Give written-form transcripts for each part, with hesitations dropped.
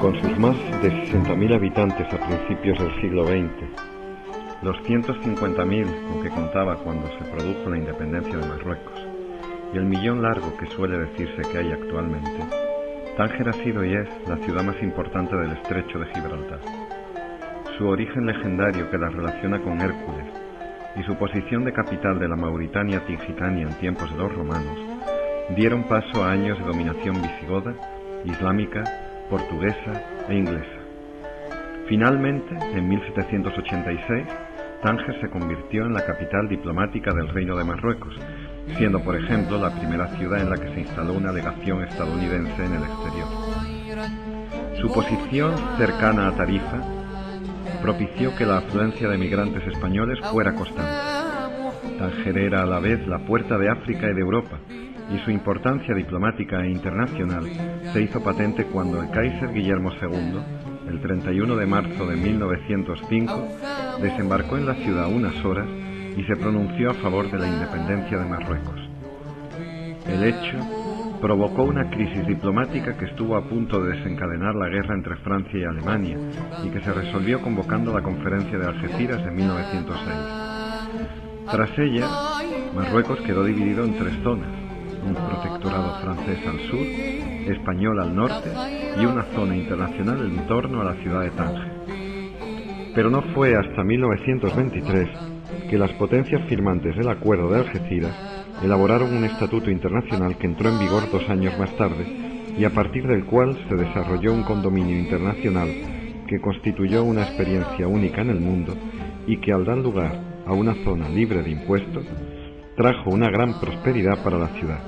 Con sus más de 60.000 habitantes a principios del siglo XX, los 150.000 con que contaba cuando se produjo la independencia de Marruecos y el millón largo que suele decirse que hay actualmente, Tánger ha sido y es la ciudad más importante del estrecho de Gibraltar. Su origen legendario que la relaciona con Hércules y su posición de capital de la Mauritania tingitania en tiempos de los romanos dieron paso a años de dominación visigoda, islámica, portuguesa e inglesa. Finalmente, en 1786, Tánger se convirtió en la capital diplomática del Reino de Marruecos, siendo, por ejemplo, la primera ciudad en la que se instaló una legación estadounidense en el exterior. Su posición cercana a Tarifa propició que la afluencia de migrantes españoles fuera constante. Tánger era a la vez la puerta de África y de Europa, y su importancia diplomática e internacional se hizo patente cuando el Kaiser Guillermo II, el 31 de marzo de 1905, desembarcó en la ciudad unas horas y se pronunció a favor de la independencia de Marruecos. El hecho provocó una crisis diplomática que estuvo a punto de desencadenar la guerra entre Francia y Alemania y que se resolvió convocando la Conferencia de Algeciras en 1906. Tras ella, Marruecos quedó dividido en tres zonas: un protectorado francés al sur, español al norte y una zona internacional en torno a la ciudad de Tánger. Pero no fue hasta 1923 que las potencias firmantes del Acuerdo de Algeciras elaboraron un estatuto internacional que entró en vigor 2 años más tarde y a partir del cual se desarrolló un condominio internacional que constituyó una experiencia única en el mundo y que, al dar lugar a una zona libre de impuestos, trajo una gran prosperidad para la ciudad.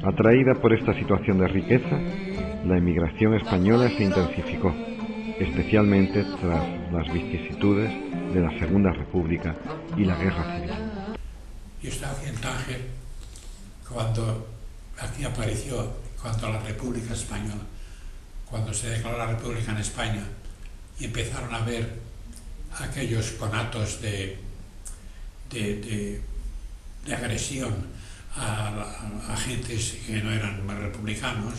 Atraída por esta situación de riqueza, la emigración española se intensificó, especialmente tras las vicisitudes de la Segunda República y la Guerra Civil. Yo estaba aquí en Tánger cuando aquí apareció, cuando la República Española, cuando se declaró la República en España y empezaron a ver aquellos conatos de agresión a agentes que no eran republicanos,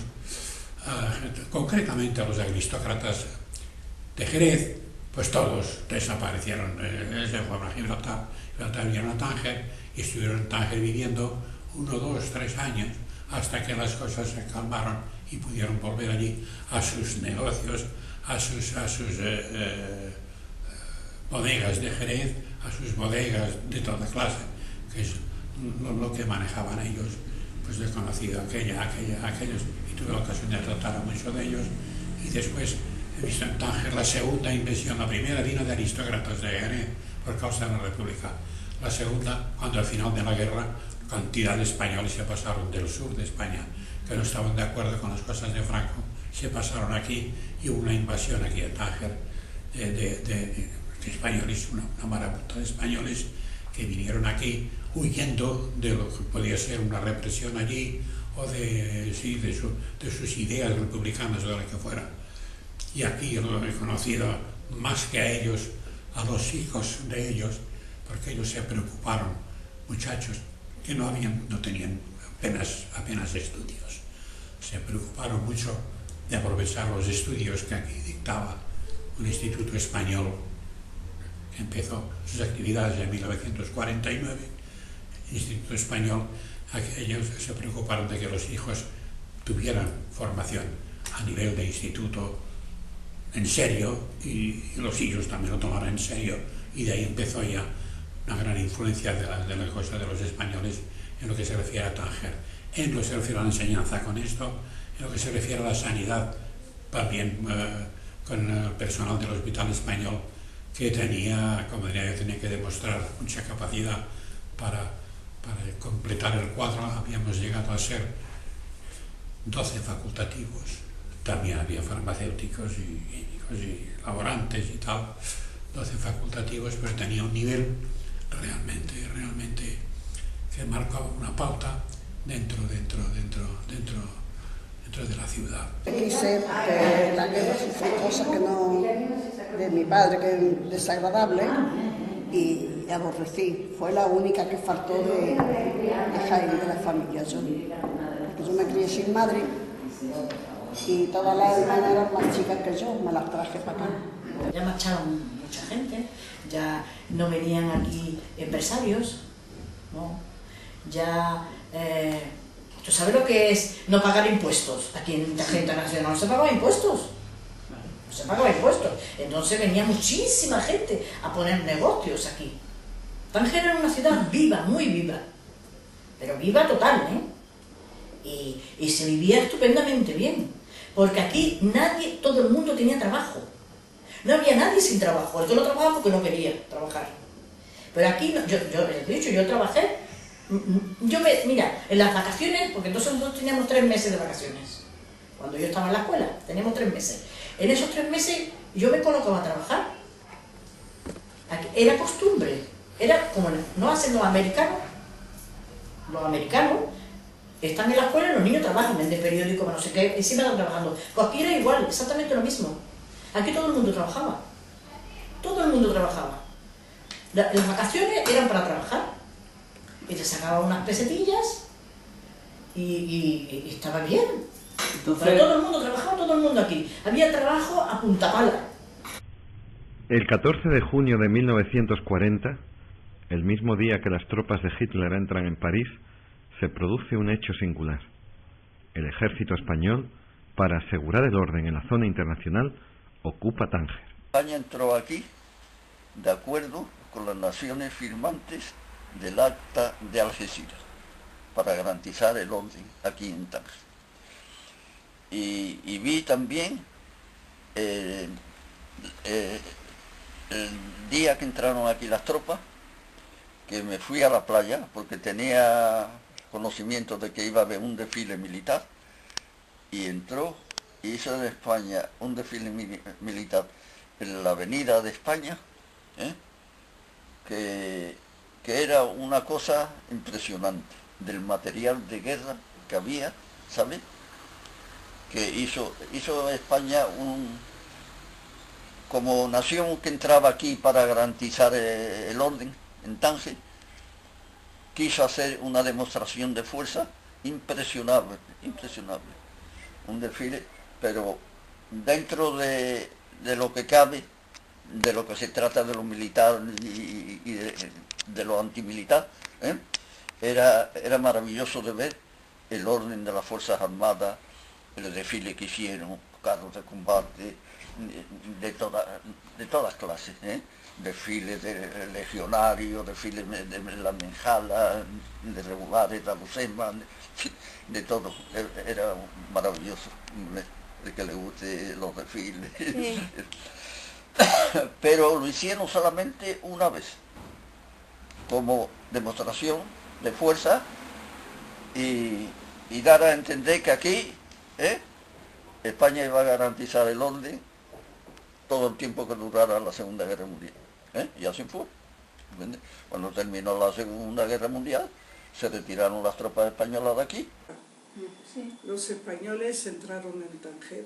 concretamente a los aristócratas de Jerez, pues todos desaparecieron. Se fueron a Gibraltar, vinieron a Tánger y estuvieron en Tánger viviendo 1, 2, 3 años hasta que las cosas se calmaron y pudieron volver allí a sus negocios, a sus bodegas de Jerez, a sus bodegas de toda clase, que es lo que manejaban ellos. Pues he conocido aquellos y tuve la ocasión de tratar a muchos de ellos, y después he visto en Tánger la segunda invasión. La primera vino de aristócratas de Jerez por causa de la República. La segunda, cuando al final de la guerra cantidad de españoles se pasaron del sur de España, que no estaban de acuerdo con las cosas de Franco, se pasaron aquí y hubo una invasión aquí a Tánger de españoles, una marabunta de españoles que vinieron aquí huyendo de lo que podía ser una represión allí o de sus ideas republicanas o de lo que fuera. Y aquí lo he conocido más que a ellos, a los hijos de ellos, porque ellos se preocuparon, muchachos que no tenían apenas estudios, se preocuparon mucho de aprovechar los estudios que aquí dictaba un instituto español que empezó sus actividades en 1949, Instituto Español. Ellos se preocuparon de que los hijos tuvieran formación a nivel de instituto en serio, y los hijos también lo tomaron en serio, y de ahí empezó ya una gran influencia de la cosa de los españoles en lo que se refiere a Tánger, en lo que se refiere a la enseñanza con esto, en lo que se refiere a la sanidad también con el personal del Hospital Español, que tenía, como diría yo, tenía que demostrar mucha capacidad para completar el cuadro. Habíamos llegado a ser 12 facultativos, también había farmacéuticos y médicos y laborantes y tal, 12 facultativos, pero tenía un nivel realmente que marcaba una pauta dentro de la ciudad. Quise, porque la guerra sufrí cosas que no, de mi padre, que es desagradable, y aborrecí. Fue la única que faltó de Jaime, de la familia. Porque yo me crié sin madre y todas las hermanas eran más chicas que yo, me las traje para acá. Ya marcharon mucha gente, ya no venían aquí empresarios, ¿no? Ya, ¿tú sabes lo que es no pagar impuestos? Aquí en Tánger Internacional no se pagaba impuestos, no se pagaba impuestos. Entonces venía muchísima gente a poner negocios aquí. Tánger era una ciudad viva, muy viva, pero viva total, ¿eh? Y se vivía estupendamente bien, porque aquí nadie, todo el mundo tenía trabajo. No había nadie sin trabajo, el que no trabajaba porque no quería trabajar. Pero aquí, yo trabajé, mira, en las vacaciones, porque entonces nosotros teníamos 3 meses de vacaciones. Cuando yo estaba en la escuela, teníamos 3 meses. En esos 3 meses yo me colocaba a trabajar. Aquí, era costumbre, era como, no hacen los americanos. Los americanos están en la escuela y los niños trabajan, venden periódicos, no sé qué, y siempre están trabajando. Pues aquí era igual, exactamente lo mismo. Aquí todo el mundo trabajaba. Todo el mundo trabajaba. Las vacaciones eran para trabajar. Y te sacaban unas pesetillas y estaba bien. Entonces, pero todo el mundo trabajaba, todo el mundo aquí. Había trabajo a punta pala. El 14 de junio de 1940, el mismo día que las tropas de Hitler entran en París, se produce un hecho singular. El ejército español, para asegurar el orden en la zona internacional, ocupa Tánger. España entró aquí de acuerdo con las naciones firmantes del Acta de Algeciras para garantizar el orden aquí en Tánger. Y vi también el día que entraron aquí las tropas, que me fui a la playa porque tenía conocimiento de que iba a haber un desfile militar, y hizo en España un desfile militar en la Avenida de España, que era una cosa impresionante, del material de guerra que había, ¿sabes? Que hizo España como nación que entraba aquí para garantizar el orden en Tánger, quiso hacer una demostración de fuerza impresionable, un desfile, pero dentro de lo que cabe, de lo que se trata de lo militar y de lo antimilitar, era maravilloso de ver el orden de las Fuerzas Armadas, el desfile que hicieron, carros de combate, de todas clases, desfiles de legionarios, desfiles de la Menjala, de regulares, de Alucema, de todo. Era maravilloso, de que le guste los desfiles. Sí. Pero lo hicieron solamente una vez, como demostración de fuerza y dar a entender que aquí España iba a garantizar el orden todo el tiempo que durara la Segunda Guerra Mundial. Y así fue. Cuando terminó la Segunda Guerra Mundial, se retiraron las tropas españolas de aquí. Sí. Los españoles entraron en Tánger.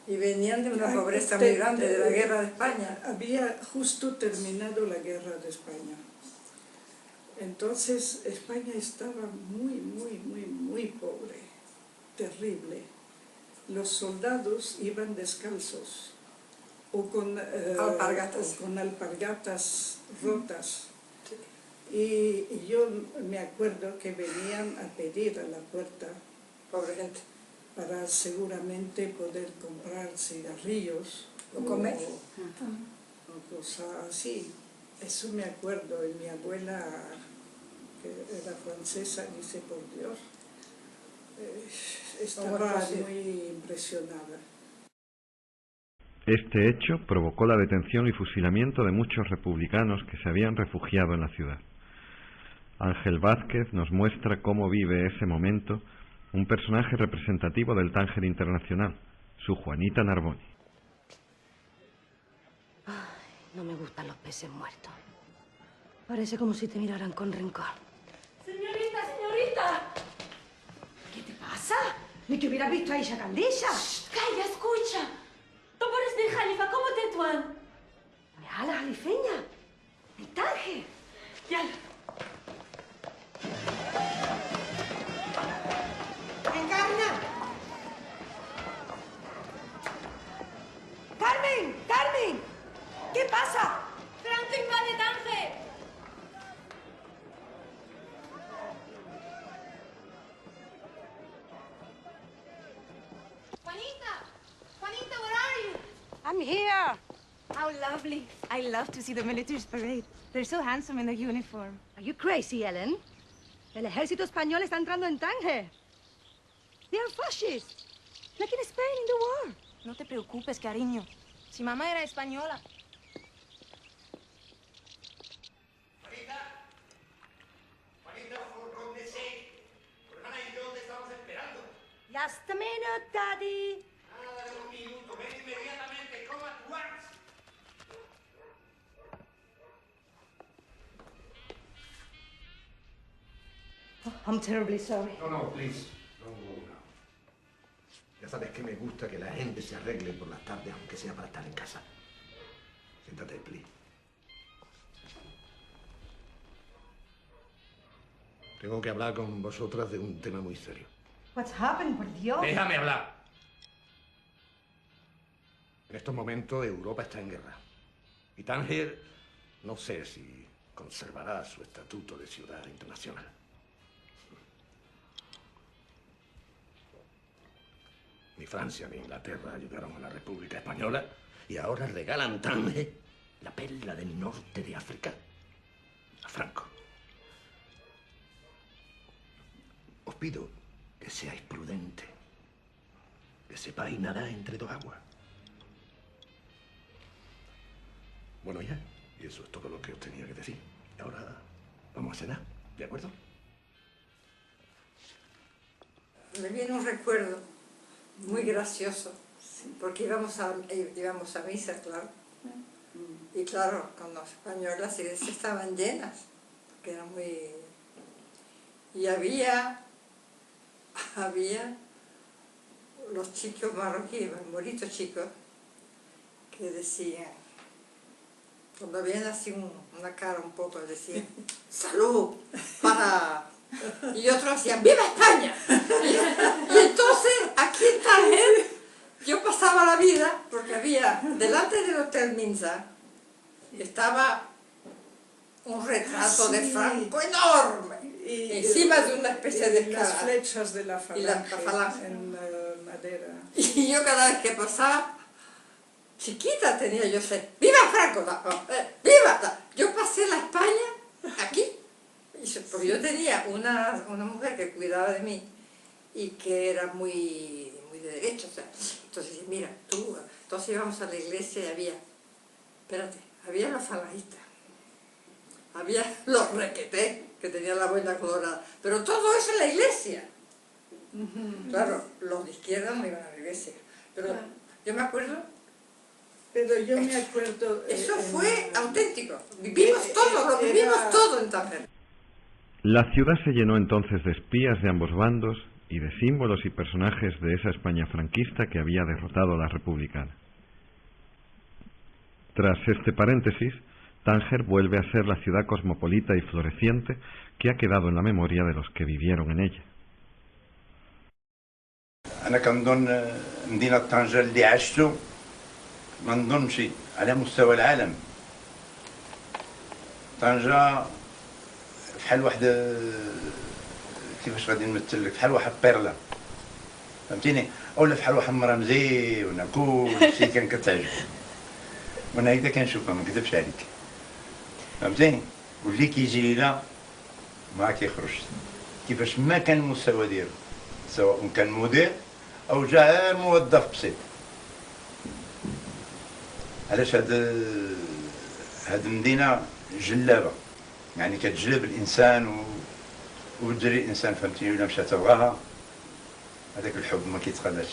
Y venían de una pobreza muy grande, de la guerra de España. Había justo terminado la guerra de España. Entonces España estaba muy pobre, terrible. Los soldados iban descalzos o con alpargatas rotas. Y yo me acuerdo que venían a pedir a la puerta, pobre gente, para seguramente poder comprar cigarrillos o comer o cosas así. Eso me acuerdo, y mi abuela que era francesa, dice, por Dios, estaba muy impresionada. Este hecho provocó la detención y fusilamiento de muchos republicanos que se habían refugiado en la ciudad. Ángel Vázquez nos muestra cómo vive ese momento un personaje representativo del Tánger internacional, su Juanita Narboni. Ay, no me gustan los peces muertos. Parece como si te miraran con rencor. Señorita, señorita. ¿Qué te pasa? Ni que hubieras visto a Aisha Candisha. Calla, escucha. Tambores de Jalifa, ¿cómo te tuan? ¿A la jalifeña? ¿El Tánger? Ya. ¡Encarna! ¡Carmen! ¡Carmen! ¿Qué pasa? Franco invade Tánger. Juanita, where are you? I'm here. How lovely. I love to see the military's parade. They're so handsome in their uniform. Are you crazy, Ellen? El ejército español está entrando en Tánger. They are fascists. Like in Spain in the war. No te preocupes, cariño. Si mamá era española. Juanita, for goodness sake. Hermana y yo te estamos esperando. Just a minute, Daddy. Nada de un minuto. Ven inmediatamente. Come at once. Oh, I'm terribly sorry. No, please. Don't go now. Ya sabes que me gusta que la gente se arregle por las tardes, aunque sea para estar en casa. Siéntate, please. Tengo que hablar con vosotras de un tema muy serio. What's happened, por Dios? Déjame hablar. En estos momentos Europa está en guerra. Y Tánger no sé si conservará su estatuto de ciudad internacional. Ni Francia ni Inglaterra ayudaron a la República Española y ahora regalan Tánger, la perla del norte de África, a Franco. Os pido que seáis prudentes, que sepáis nadar entre dos aguas. Bueno, ya, y eso es todo lo que os tenía que decir. Y ahora vamos a cenar, ¿de acuerdo? Me viene un recuerdo muy gracioso, porque íbamos a misa, claro. Y claro, con las españolas las iglesias estaban llenas, porque era muy... Y había los chicos marroquíes, bonitos chicos, que decían, cuando veían así una cara un poco, decían, ¡salud! Para... Y otros hacían, ¡viva España! Y entonces, aquí en Tánger, yo pasaba la vida, porque había, delante del Hotel Minza, estaba un retrato de Franco enorme, encima de una especie de escala. Las flechas de la falange, en madera. Y yo cada vez que pasaba, chiquita tenía yo sé, ¡viva Franco! ¡Viva! Yo pasé la España aquí. Porque yo tenía una mujer que cuidaba de mí y que era muy de derecha, o sea, entonces mira, tú, entonces íbamos a la iglesia y había los falangistas, había los requetés que tenían la boina colorada, pero todo eso en la iglesia. Claro, los de izquierda no iban a la iglesia, pero yo me acuerdo. Pero yo me acuerdo... Eso fue auténtico, vivimos todo en Tánger. La ciudad se llenó entonces de espías de ambos bandos y de símbolos y personajes de esa España franquista que había derrotado a la republicana. Tras este paréntesis, Tánger vuelve a ser la ciudad cosmopolita y floreciente que ha quedado en la memoria de los que vivieron en ella. أنا كنظن مدينة طنجة اللي عشته ما نظنش على مستوى العالم. طنجة بحال واحد كيفاش غادي نمثل لك بحال واحد بيرلا فهمتيني اولا بحال واحد مرا مزيونه كلشي كان كتعجب وانا هكذا كنشوفها ما نكذبش عليك فهمتيني واللي كيجي لينا ما كيخرج كيفاش ما كان المستوى ديالو، سواء كان مدير او جا غير موظف بسيط. علاش هاد المدينه جلابه، يعني كتجلب الانسان وتجري الانسان، فهمتيني؟ ولا مشات تبغاها هذاك الحب ما كيتخلاش.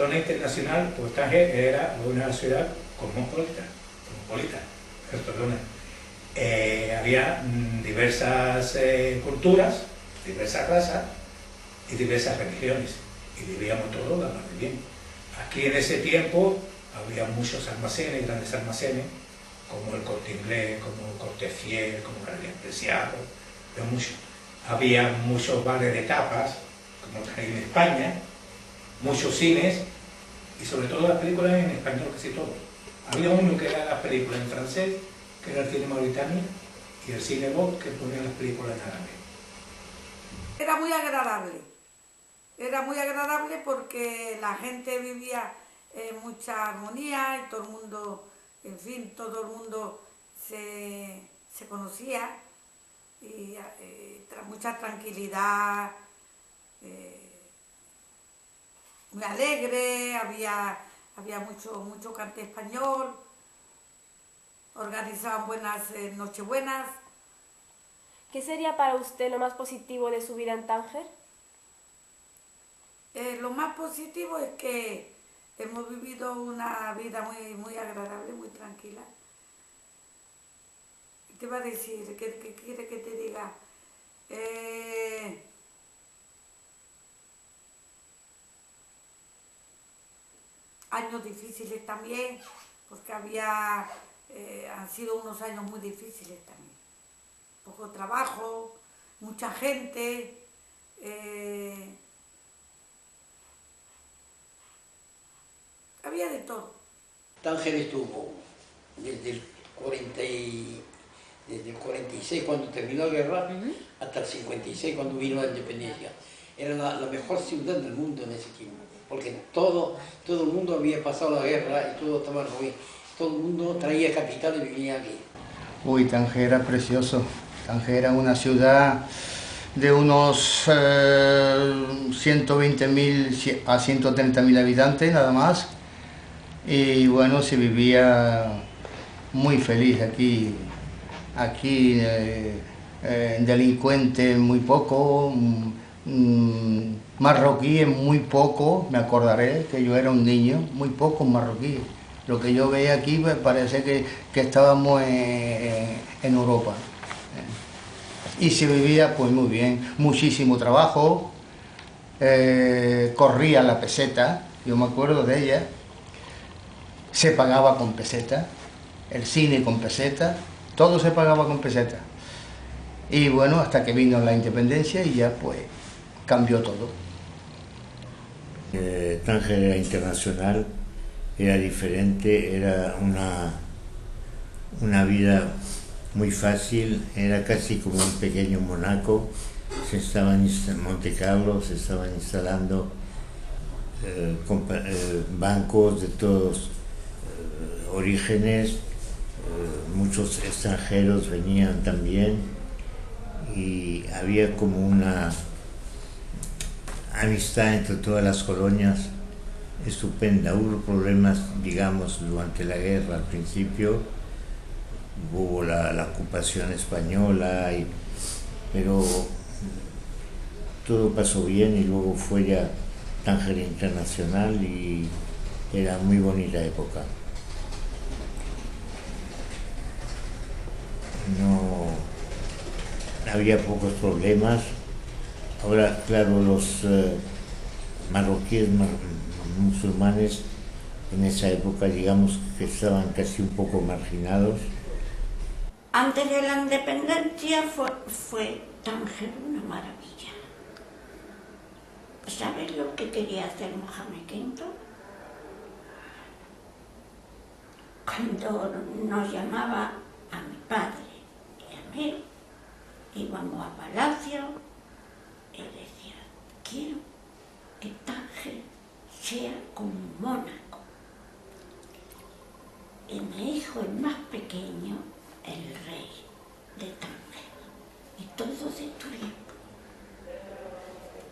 Zona internacional, pues Tánger era una ciudad cosmopolita, perdona. Había diversas culturas, diversas razas y diversas religiones, y vivíamos todos la más bien. Aquí en ese tiempo había muchos almacenes, grandes almacenes, como el Corte Inglés, como el Corte Fiel, como el Galería Preciado, había muchos bares de tapas, como también en España, muchos cines y sobre todo las películas en español, casi todo. Había uno que era las películas en francés, que era el cine Mauritania, y el cine Vox, que ponía las películas en árabe. Era muy agradable porque la gente vivía en mucha armonía y todo el mundo, en fin, todo el mundo se conocía y mucha tranquilidad, muy alegre, había mucho cante español, organizaban buenas nochebuenas. ¿Qué sería para usted lo más positivo de su vida en Tánger? Lo más positivo es que hemos vivido una vida muy agradable, muy tranquila. ¿Qué va a decir? ¿Qué quiere que te diga? Años difíciles también, porque han sido unos años muy difíciles también. Poco trabajo, mucha gente, había de todo. Tánger estuvo desde el 46 cuando terminó la guerra hasta el 56 cuando vino la independencia. Era la mejor ciudad del mundo en ese tiempo, porque todo el mundo había pasado la guerra y todo estaba ruido. Todo el mundo traía capital y vivía aquí. Uy, Tánger era precioso. Tánger era una ciudad de unos 120.000 a 130.000 habitantes nada más. Y bueno, se vivía muy feliz aquí. Aquí delincuentes muy poco, marroquíes muy poco, me acordaré que yo era un niño, muy pocos marroquíes. Lo que yo veía aquí pues, parece que estábamos en Europa. Y se vivía pues muy bien, muchísimo trabajo, corría la peseta, yo me acuerdo de ella, se pagaba con peseta, el cine con peseta, todo se pagaba con peseta. Y bueno, hasta que vino la independencia y ya pues cambió todo. Tánger era internacional, era diferente, era una vida muy fácil, era casi como un pequeño Mónaco. Se estaban en Monte Carlo, se estaban instalando bancos de todos orígenes, muchos extranjeros venían también y había como una amistad entre todas las colonias estupenda. Hubo problemas, digamos, durante la guerra al principio, hubo la ocupación española, pero todo pasó bien y luego fue ya Tánger Internacional y era muy bonita época. No había pocos problemas. Ahora, claro, los marroquíes musulmanes en esa época, digamos, que estaban casi un poco marginados. Antes de la independencia fue Tánger una maravilla. ¿Sabes lo que quería hacer Mohamed V? Cuando nos llamaba a mi padre y a mí, íbamos a Palacio y decía, quiero que Tánger sea como Mónaco. Y mi hijo, el más pequeño, el rey de Tánger y todo de Turín.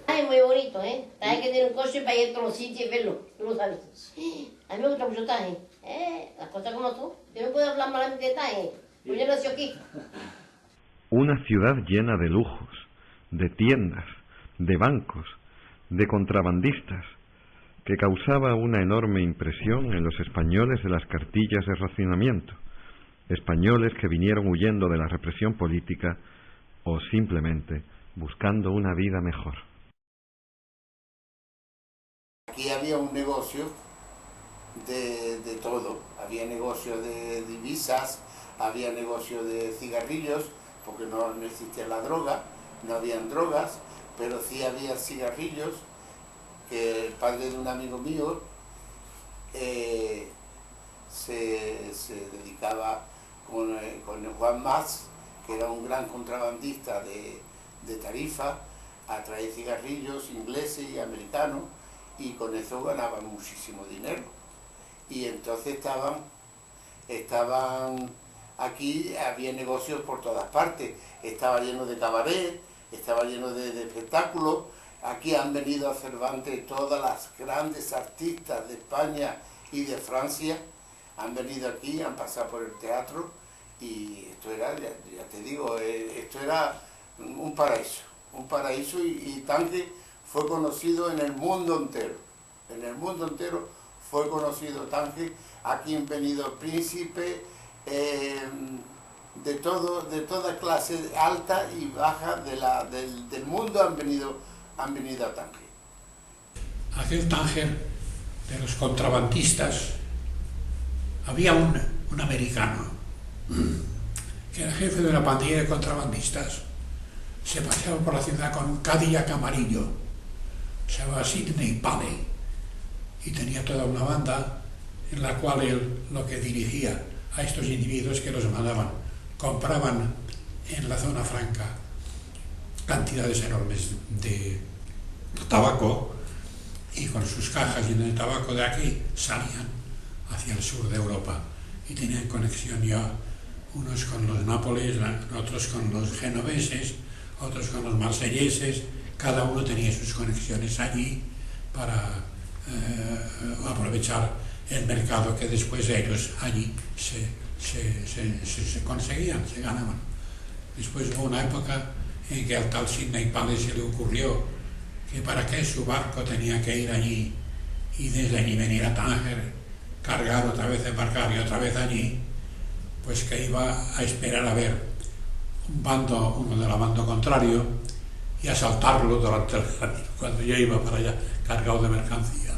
Es muy bonito, ¿eh? Hay que tener un coche para ir a todos los sitios y verlo, tú lo sabes. A mí me gusta mucho Tánger, las cosas como tú. Yo no puedo hablar malamente de Tánger, pues yo nací aquí. Una ciudad llena de lujos, de tiendas, de bancos, de contrabandistas, que causaba una enorme impresión en los españoles de las cartillas de racionamiento, españoles que vinieron huyendo de la represión política o simplemente buscando una vida mejor. Aquí había un negocio de todo, había negocio de divisas, había negocio de cigarrillos, porque no existía la droga, no habían drogas, pero sí había cigarrillos, que el padre de un amigo mío se dedicaba con Juan Mas, que era un gran contrabandista de Tarifa, a traer cigarrillos ingleses y americanos, y con eso ganaban muchísimo dinero. Y entonces estaban aquí, había negocios por todas partes, estaba lleno de cabaret, estaba lleno de espectáculos. Aquí han venido a Cervantes todas las grandes artistas de España y de Francia, han venido aquí, han pasado por el teatro, y esto era, ya te digo, esto era un paraíso, y Tánger fue conocido en el mundo entero. En el mundo entero fue conocido Tánger. Aquí han venido príncipes de toda clase alta y baja del mundo, han venido a Tánger. Aquel Tánger de los contrabandistas, había un americano que era jefe de una pandilla de contrabandistas. Se paseaba por la ciudad con un Cadillac amarillo, se llamaba Sidney Paley, y tenía toda una banda en la cual él lo que dirigía a estos individuos que los mandaban, compraban en la zona franca cantidades enormes de tabaco, y con sus cajas llenas de tabaco de aquí salían hacia el sur de Europa, y tenían conexión ya unos con los nápoles, otros con los genoveses, otros con los marselleses. Cada uno tenía sus conexiones allí para aprovechar el mercado que después ellos allí se conseguían, se ganaban. Después hubo una época en que al tal Sidney Paley se le ocurrió que para qué su barco tenía que ir allí y desde allí venir a Tánger, cargar otra vez, embarcar y otra vez allí, pues que iba a esperar a ver uno del bando contrario, y asaltarlo durante el camino. Cuando yo iba para allá cargado de mercancía,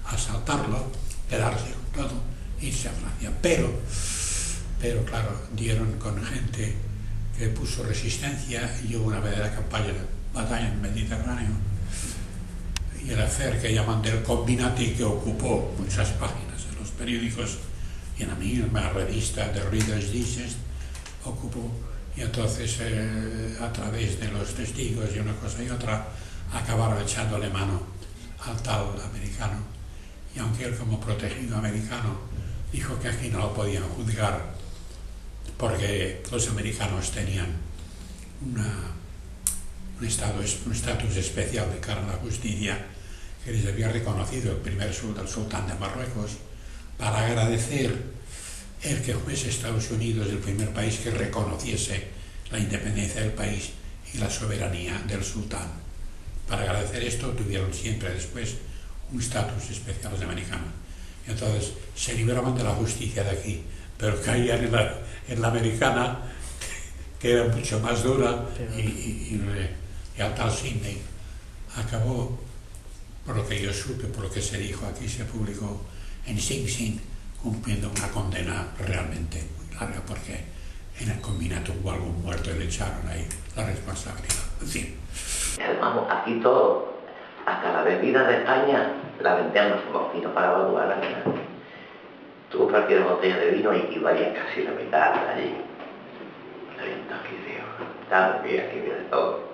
asaltarlo, quedarse con todo, irse a Francia. Pero claro, dieron con gente que puso resistencia, y hubo una verdadera batalla en el Mediterráneo, y el affair que llaman del Combinati, que ocupó muchas páginas en los periódicos y en la misma revista de Reader's Digest ocupó. Y entonces, a través de los testigos y una cosa y otra, acabaron echándole mano al tal americano. Y aunque él, como protegido americano, dijo que aquí no lo podían juzgar porque los americanos tenían un estatus especial de cara a la justicia que les había reconocido el primer sultán de Marruecos, para agradecer el que fuese Estados Unidos el primer país que reconociese la independencia del país y la soberanía del sultán. Para agradecer esto tuvieron siempre después un estatus especial los americanos. Entonces se libraban de la justicia de aquí, pero caían en la americana, que era mucho más dura, y al tal Sidney acabó, por lo que yo supe, por lo que se dijo aquí, se publicó en Sing Sing, cumpliendo una condena realmente muy larga, porque en el combinato hubo algún muerto y le echaron ahí la responsabilidad. En fin. Vamos, aquí todo, hasta la bebida de España, la vendíamos como vino para evaluar la mina. Tuvo cualquier botella de vino y valía casi la mitad allí. Había un taquideo, tal, que había de todo.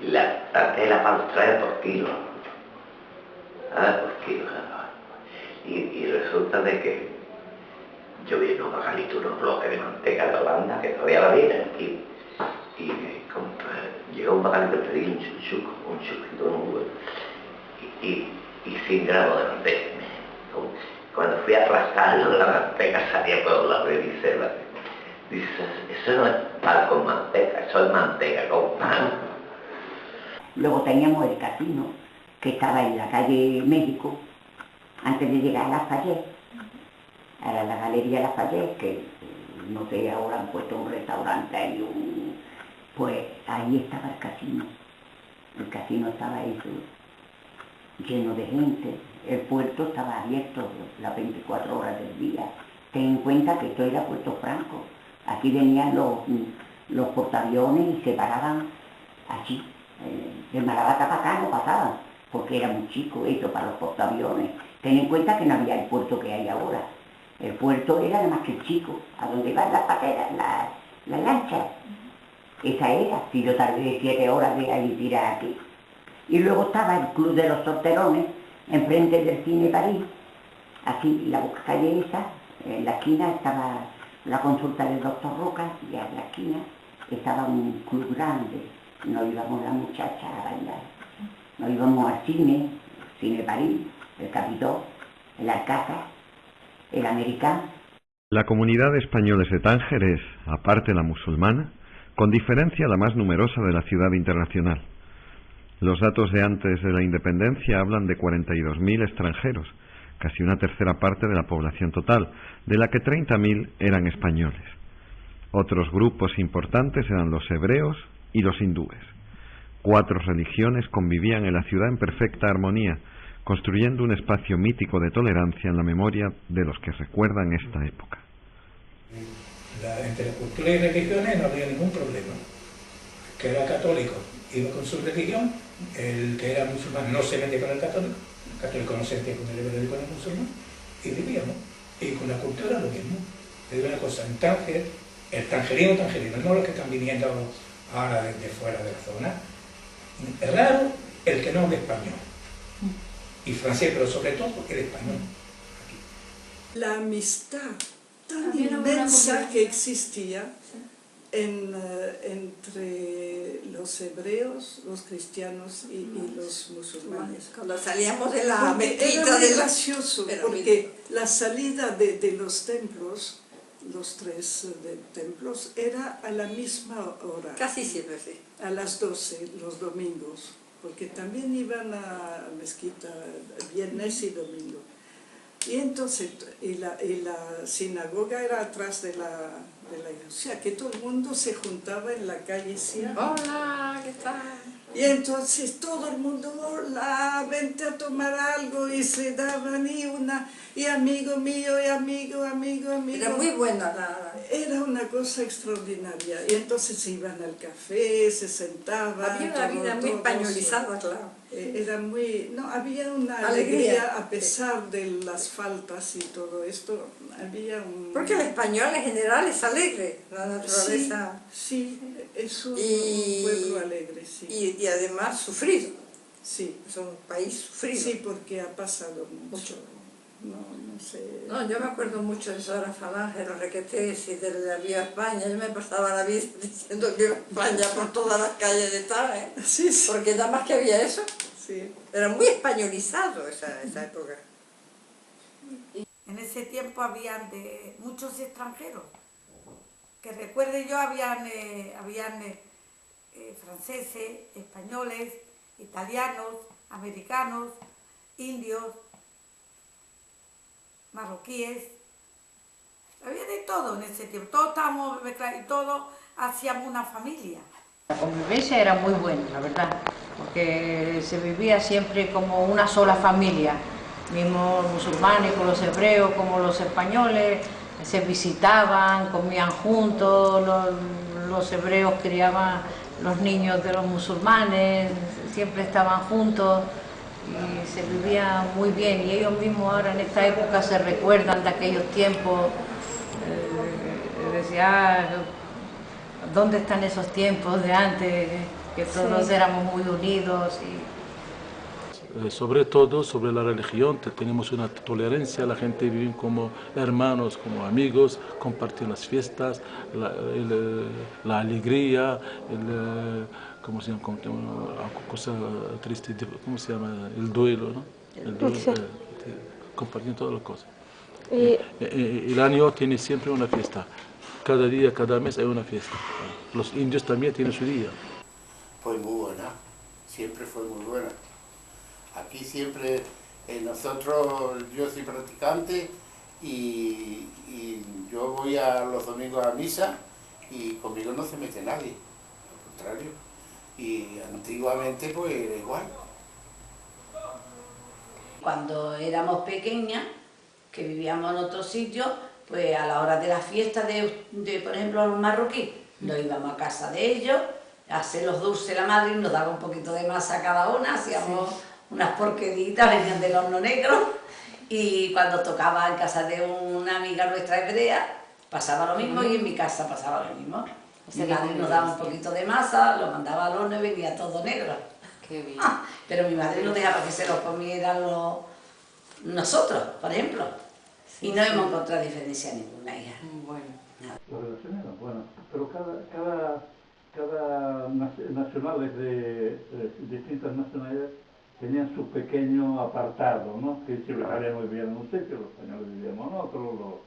Y la tela para los traer por kilo. Por kilo. Y resulta de que yo vi unos bacalitos, unos bloques de manteca de Holanda, que todavía la vienen aquí, y llegó un bacalito, pedí un chuchito, y 100 gramos de manteca. Cuando fui a rascarlo, la manteca salía por los lados y dice, eso no es pan con manteca, eso es manteca con pan. Luego teníamos el casino, que estaba en la calle México, antes de llegar a Lafayette. Era la Galería Lafayette, que no sé, ahora han puesto un restaurante ahí, pues ahí estaba el casino. El casino estaba eso, lleno de gente. El puerto estaba abierto las 24 horas del día. Ten en cuenta que esto era Puerto Franco. Aquí venían los portaaviones y se paraban allí. De Marabata para acá no pasaban, porque era muy chico esto para los portaaviones. Ten en cuenta que no había el puerto que hay ahora. El puerto era además que chico, a donde van las pateras, las lanchas. Esa era, si yo tardé 7 horas de ahí tirar aquí. Y luego estaba el Club de los Solterones, enfrente del Cine París. Aquí, la calle esa, en la esquina estaba la consulta del doctor Roca, y en la esquina estaba un club grande. Nos íbamos las muchachas a bailar. Nos íbamos al Cine París, el Capitol, el Alcázar, el Americano. La comunidad de españoles de Tánger es, aparte la musulmana, con diferencia la más numerosa de la ciudad internacional. Los datos de antes de la independencia hablan de 42.000 extranjeros, casi una tercera parte de la población total, de la que 30.000 eran españoles. Otros grupos importantes eran los hebreos y los hindúes. 4 religiones convivían en la ciudad en perfecta armonía, construyendo un espacio mítico de tolerancia en la memoria de los que recuerdan esta época. Entre cultura y religiones no había ningún problema. El que era católico iba con su religión, el que era musulmán no se metía con el católico no se metía con el hebreo y con el musulmán, y vivíamos. Y con la cultura lo mismo. Te digo una cosa, en Tánger, el tangerino, no los que están viniendo ahora desde fuera de la zona, es raro el que no habla español. Y francés, pero sobre todo el español. La amistad tan inmensa que existía entre los hebreos, los cristianos y los musulmanes. Cuando salíamos de la mezquita... Era muy gracioso, porque la salida de los templos, los 3 templos, era a la misma hora. Casi siempre, sí. A las 12, los domingos, porque también iban a mezquita viernes y domingo. Y entonces, la sinagoga era atrás de la iglesia, o sea, que todo el mundo se juntaba en la calle Sia. Hola, ¿qué tal? Y entonces todo el mundo, hola, vente a tomar algo, y se daban y amigo mío, y amigo. Era muy buena Era una cosa extraordinaria. Y entonces se iban al café, se sentaban. Había una vida muy españolizada, claro. Era muy... No, había una alegría a pesar de las faltas y todo esto. Había un... Porque el español en general es alegre, la naturaleza. Sí, es un pueblo alegre, sí. Y además sufrido. Sí. Es un país sufrido. Sí, porque ha pasado mucho. No sé. No, yo me acuerdo mucho de Sora Falange, de los requetés y de la Viva España. Yo me pasaba la vida diciendo Viva España por todas las calles de Tánger. Sí. Porque nada más que había eso. Sí. Era muy españolizado esa época. En ese tiempo habían muchos extranjeros. Que recuerde yo, habían franceses, españoles, italianos, americanos, indios, marroquíes. Había de todo en ese tiempo. Todos estábamos mezclados y todos hacíamos una familia. La convivencia era muy buena, la verdad, porque se vivía siempre como una sola familia. Mismo los musulmanes con los hebreos, como los españoles, se visitaban, comían juntos, los hebreos criaban los niños de los musulmanes, siempre estaban juntos y se vivía muy bien. Y ellos mismos ahora en esta época se recuerdan de aquellos tiempos, decían, ¿dónde están esos tiempos de antes? Que todos éramos muy unidos. sobre todo sobre la religión, tenemos una tolerancia, la gente vive como hermanos, como amigos, comparten las fiestas, la alegría, ¿cómo se llama? Cosa triste, ¿cómo se llama? El duelo, ¿no? El duelo, Sí. compartiendo todas las cosas. Y El año tiene siempre una fiesta, cada día, cada mes hay una fiesta. Los indios también tienen su día. Fue muy buena, siempre fue muy buena. Aquí siempre, nosotros, yo soy practicante y yo voy a los domingos a misa y conmigo no se mete nadie, al contrario. Y antiguamente pues era igual. Cuando éramos pequeñas, que vivíamos en otro sitio, pues a la hora de las fiestas de por ejemplo, los marroquíes, nos íbamos a casa de ellos, a hacer los dulces la madre, nos daba un poquito de masa cada una, hacíamos unas porqueritas, venían del horno negro, y cuando tocaba en casa de una amiga nuestra hebrea, pasaba lo mismo, y en mi casa pasaba lo mismo. Mi madre nos daba un poquito de masa, lo mandaba al horno y venía todo negro. Qué bien. Pero mi madre no dejaba que se lo comieran nosotros, por ejemplo. Y no hemos encontrado diferencia ninguna, hija. Bueno. Las relaciones eran buenas, pero cada nacionales de distintas nacionalidades tenían su pequeño apartado, ¿no? Que si los italianos vivían en un sitio, los españoles vivían en otro.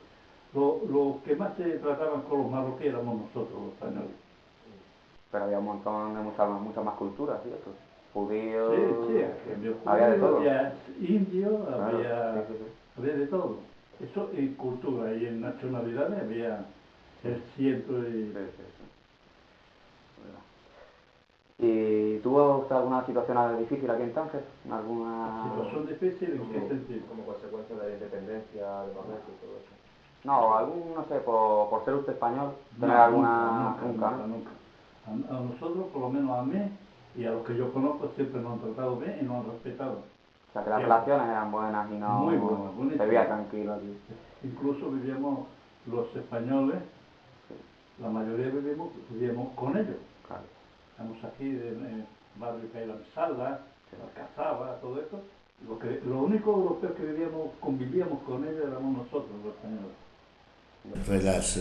Lo que más se trataban con los marroquíes éramos nosotros, los españoles. Pero había un montón de muchas más culturas, ¿cierto? Judíos, Sí, había de todo. Había indios, Claro, había de todo. Eso en cultura y en nacionalidades había el ciento y... ¿Y tuvo usted alguna situación difícil aquí en Tánger? ¿Alguna situación difícil en qué sentido? Como consecuencia de la independencia de Marruecos y todo eso. No, no sé, por ser usted español, tener alguna... Nunca. A nosotros, por lo menos a mí y a los que yo conozco, siempre nos han tratado bien y nos han respetado. O sea, que las relaciones eran buenas y no... Muy buenas, se vivía tranquilo aquí. Incluso vivíamos los españoles, la mayoría vivíamos con ellos. Claro. Estamos aquí en barrio que hay la Mesala, la Cazaba, todo esto. Lo único europeo que convivíamos con ellos éramos nosotros, los españoles. Entre las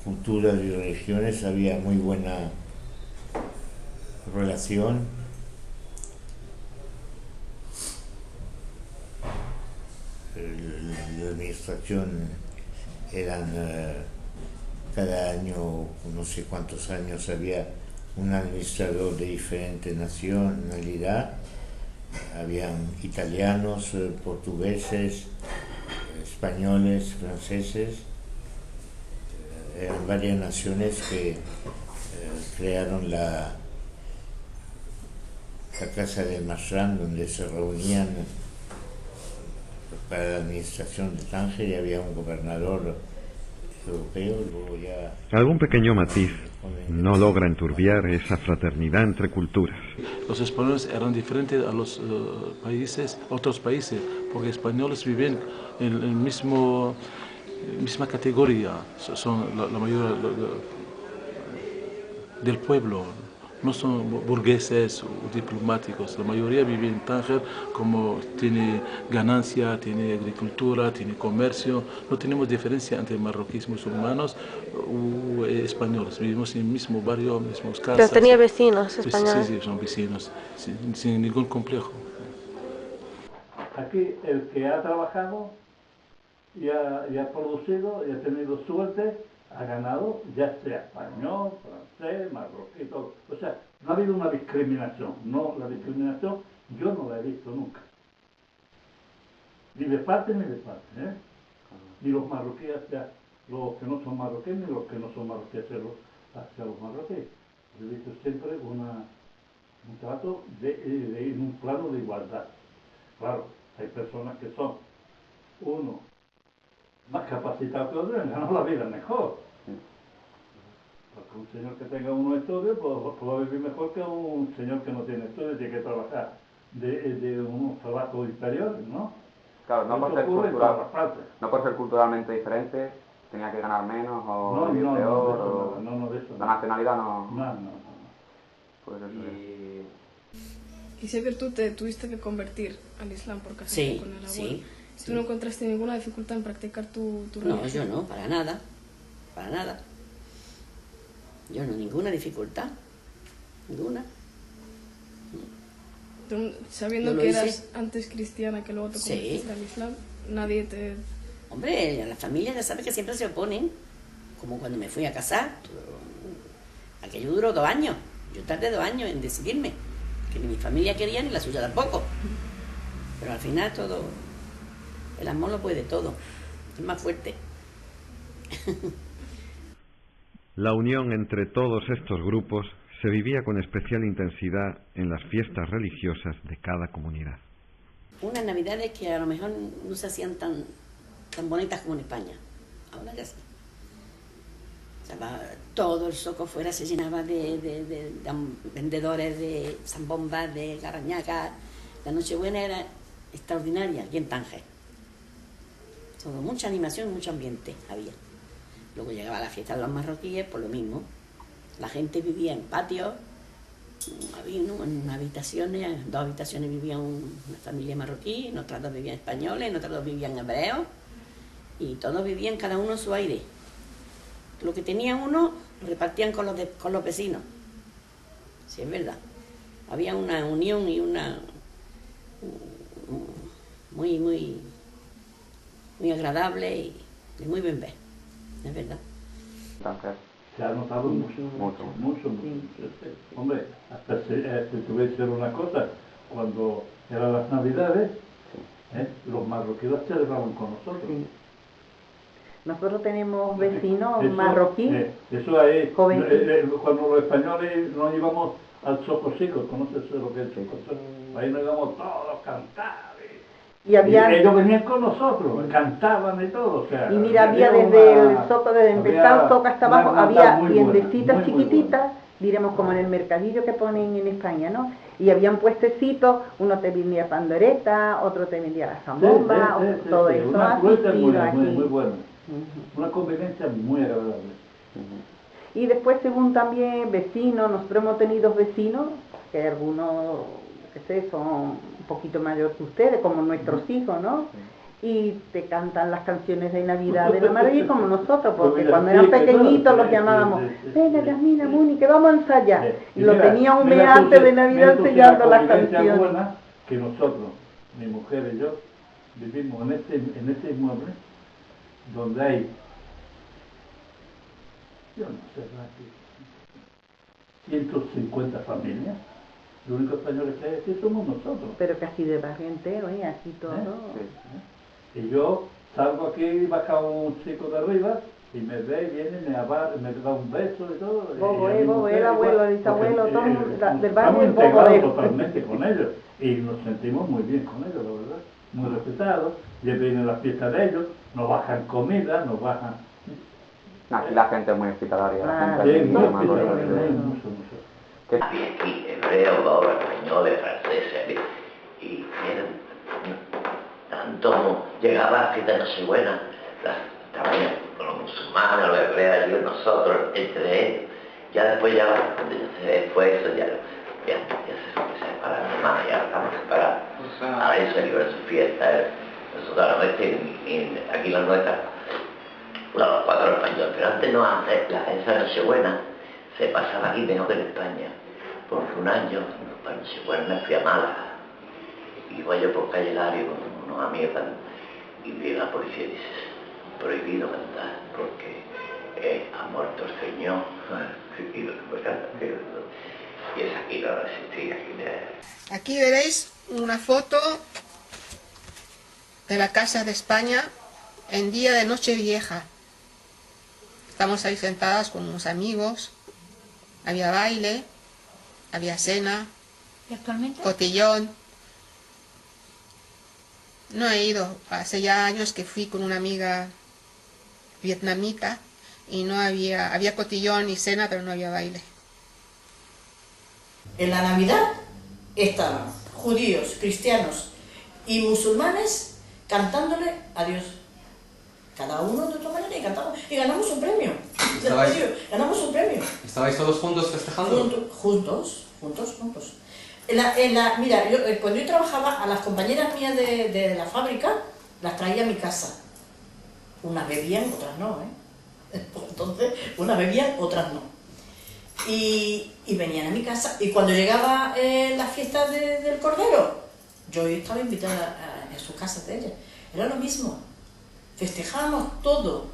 culturas y religiones había muy buena relación. La administración eran cada año, no sé cuántos años, había un administrador de diferente nacionalidad. Habían italianos, portugueses, españoles, franceses. Eran varias naciones que crearon la casa del Masrán, donde se reunían para la administración de Tánger, y había un gobernador europeo. Luego ya... Algún pequeño matiz no logra enturbiar esa fraternidad entre culturas. Los españoles eran diferentes a los otros países, porque españoles viven en el misma categoría, son la mayoría del pueblo, no son burgueses o diplomáticos. La mayoría vive en Tánger, como tiene ganancia, tiene agricultura, tiene comercio. No tenemos diferencia entre marroquíes musulmanes o españoles. Vivimos en el mismo barrio, mismas casas. Pero tenía vecinos españoles. Sí, son vecinos, sin ningún complejo. Aquí el que ha trabajado y ha producido y ha tenido suerte, ha ganado, ya sea español, francés, marroquí, todo. O sea, no ha habido una discriminación. No, la discriminación yo no la he visto nunca. Ni de parte ni de parte, ¿eh? Ni los marroquíes hacia los que no son marroquíes, ni los que no son marroquíes hacia los marroquíes. Yo he visto siempre un trato en un plano de igualdad. Claro, hay personas que son, uno, más capacitado que otro, han ganado la vida mejor. Porque un señor que tenga unos estudios va a vivir mejor que un señor que no tiene estudios y tiene que trabajar de unos trabajos inferiores, ¿no? Claro, no por ser culturalmente diferente, tenía que ganar menos o vivir peor. No, de eso. La nacionalidad no. No. Pues eso Y sé que tú te tuviste que convertir al Islam por casarte Sí, con el abuelo. sí. ¿Tú no encontraste ninguna dificultad en practicar tu No, religión? yo no, para nada. Para nada. Yo no, ninguna dificultad. Ninguna. Tú, sabiendo Yo lo que hice. eras antes cristiana, que luego te Sí. convertiste al Islam, nadie te... Hombre, a la familia ya sabes que siempre se oponen. Como cuando me fui a casar. Aquello duró 2 años. Yo tardé 2 años en decidirme. Que ni mi familia quería ni la suya tampoco. Pero al final todo... El amor lo puede todo. Es más fuerte. La unión entre todos estos grupos se vivía con especial intensidad en las fiestas religiosas de cada comunidad. Unas navidades que a lo mejor no se hacían tan bonitas como en España. Ahora ya sí. O sea, todo el Soco fuera se llenaba de vendedores de zambombas, de garañacas. La Nochebuena era extraordinaria aquí en Tánger. Todo, mucha animación, mucho ambiente había. Luego llegaba la fiesta de los marroquíes, por lo mismo. La gente vivía en patios, había en habitaciones, 2 habitaciones vivían una familia marroquí, en otras 2 vivían españoles, en otras 2 vivían hebreos, y todos vivían cada uno su aire. Lo que tenía uno lo repartían con los vecinos. Sí, es verdad. Había una unión y una muy agradable y muy bien ver. Es verdad. Se ha notado mucho. Hombre, hasta si te voy a decir una cosa, cuando eran las Navidades, los marroquíes celebraban con nosotros. Nosotros tenemos vecinos Eso, marroquíes. Eso ahí, jovencitos. cuando los españoles nos íbamos al Socosico, ¿conoces lo que es el Socosico? Ahí nos íbamos todos a cantar. Y ellos venían con nosotros, cantaban y todo. O sea, y mira, había desde el Soco, desde empezar el Soco hasta abajo, había tiendecitas chiquititas, diremos como en el mercadillo que ponen en España, ¿no? Y habían puestecitos, uno te vendía pandoreta, otro te vendía la zambomba, todo eso. Una fruta muy aquí. buena. Una convivencia muy agradable. Y después, según también vecinos, nosotros hemos tenido vecinos, que algunos, qué sé, son un poquito mayores que ustedes, como nuestros hijos, ¿no? Y te cantan las canciones de Navidad de la Maravilla como nosotros, porque cuando eran pequeñitos los llamábamos, venga Yasmina, Muni, que vamos a ensayar. Y lo tenía un mes antes de Navidad ensayando las canciones. Buena que nosotros, mi mujer y yo, vivimos en este inmueble, donde hay, yo no sé, 150 familias. Los únicos españoles que hay aquí somos nosotros. Pero casi de barrio entero, aquí todo. Y yo salgo aquí y baja un chico de arriba y me ve, viene, me da un beso y todo. Bobo, el abuelo, el bisabuelo, todo del barrio. Estamos integrados totalmente con ellos y nos sentimos muy bien con ellos, la verdad. Muy respetados. Ya vienen las fiestas de ellos, nos bajan comida, nos bajan... Aquí la gente es muy hospitalaria. Había aquí hebreos, españoles, franceses, y eran tanto como llegaba la fiesta de Nochebuena, también con los musulmanes, los hebreos, y nosotros, entre ellos. Ya después, cuando ya se fue eso, ya se separaron más, ya estamos separados. Ahora ellos celebran su fiesta, nosotros la nuestra, aquí la nuestra, los 4 españoles, pero antes no, esa Nochebuena se pasaba aquí mejor que en España, porque un año, para Nochebuena me fui a Málaga, y iba yo por calle Lario con unos amigos, y vi la policía y dice, prohibido cantar, porque ha muerto el Señor, y es aquí, no existía. Aquí veréis una foto de la Casa de España en día de Nochevieja. Estamos ahí sentadas con unos amigos, había baile, había cena, ¿Y actualmente? cotillón. No he ido, hace ya años que fui con una amiga vietnamita y no había cotillón y cena, pero no había baile. En la Navidad estaban judíos, cristianos y musulmanes cantándole a Dios. Cada uno de otra manera y cantamos y ganamos un premio. Ganamos un premio. ¿Estabais todos juntos festejando? Juntos. Mira, cuando yo trabajaba, a las compañeras mías de la fábrica las traía a mi casa. Unas bebían, otras no, ¿eh? Entonces, unas bebían, otras no. Y venían a mi casa. Y cuando llegaba la fiesta del Cordero, yo estaba invitada a sus casas de ellas. Era lo mismo. Festejábamos todo.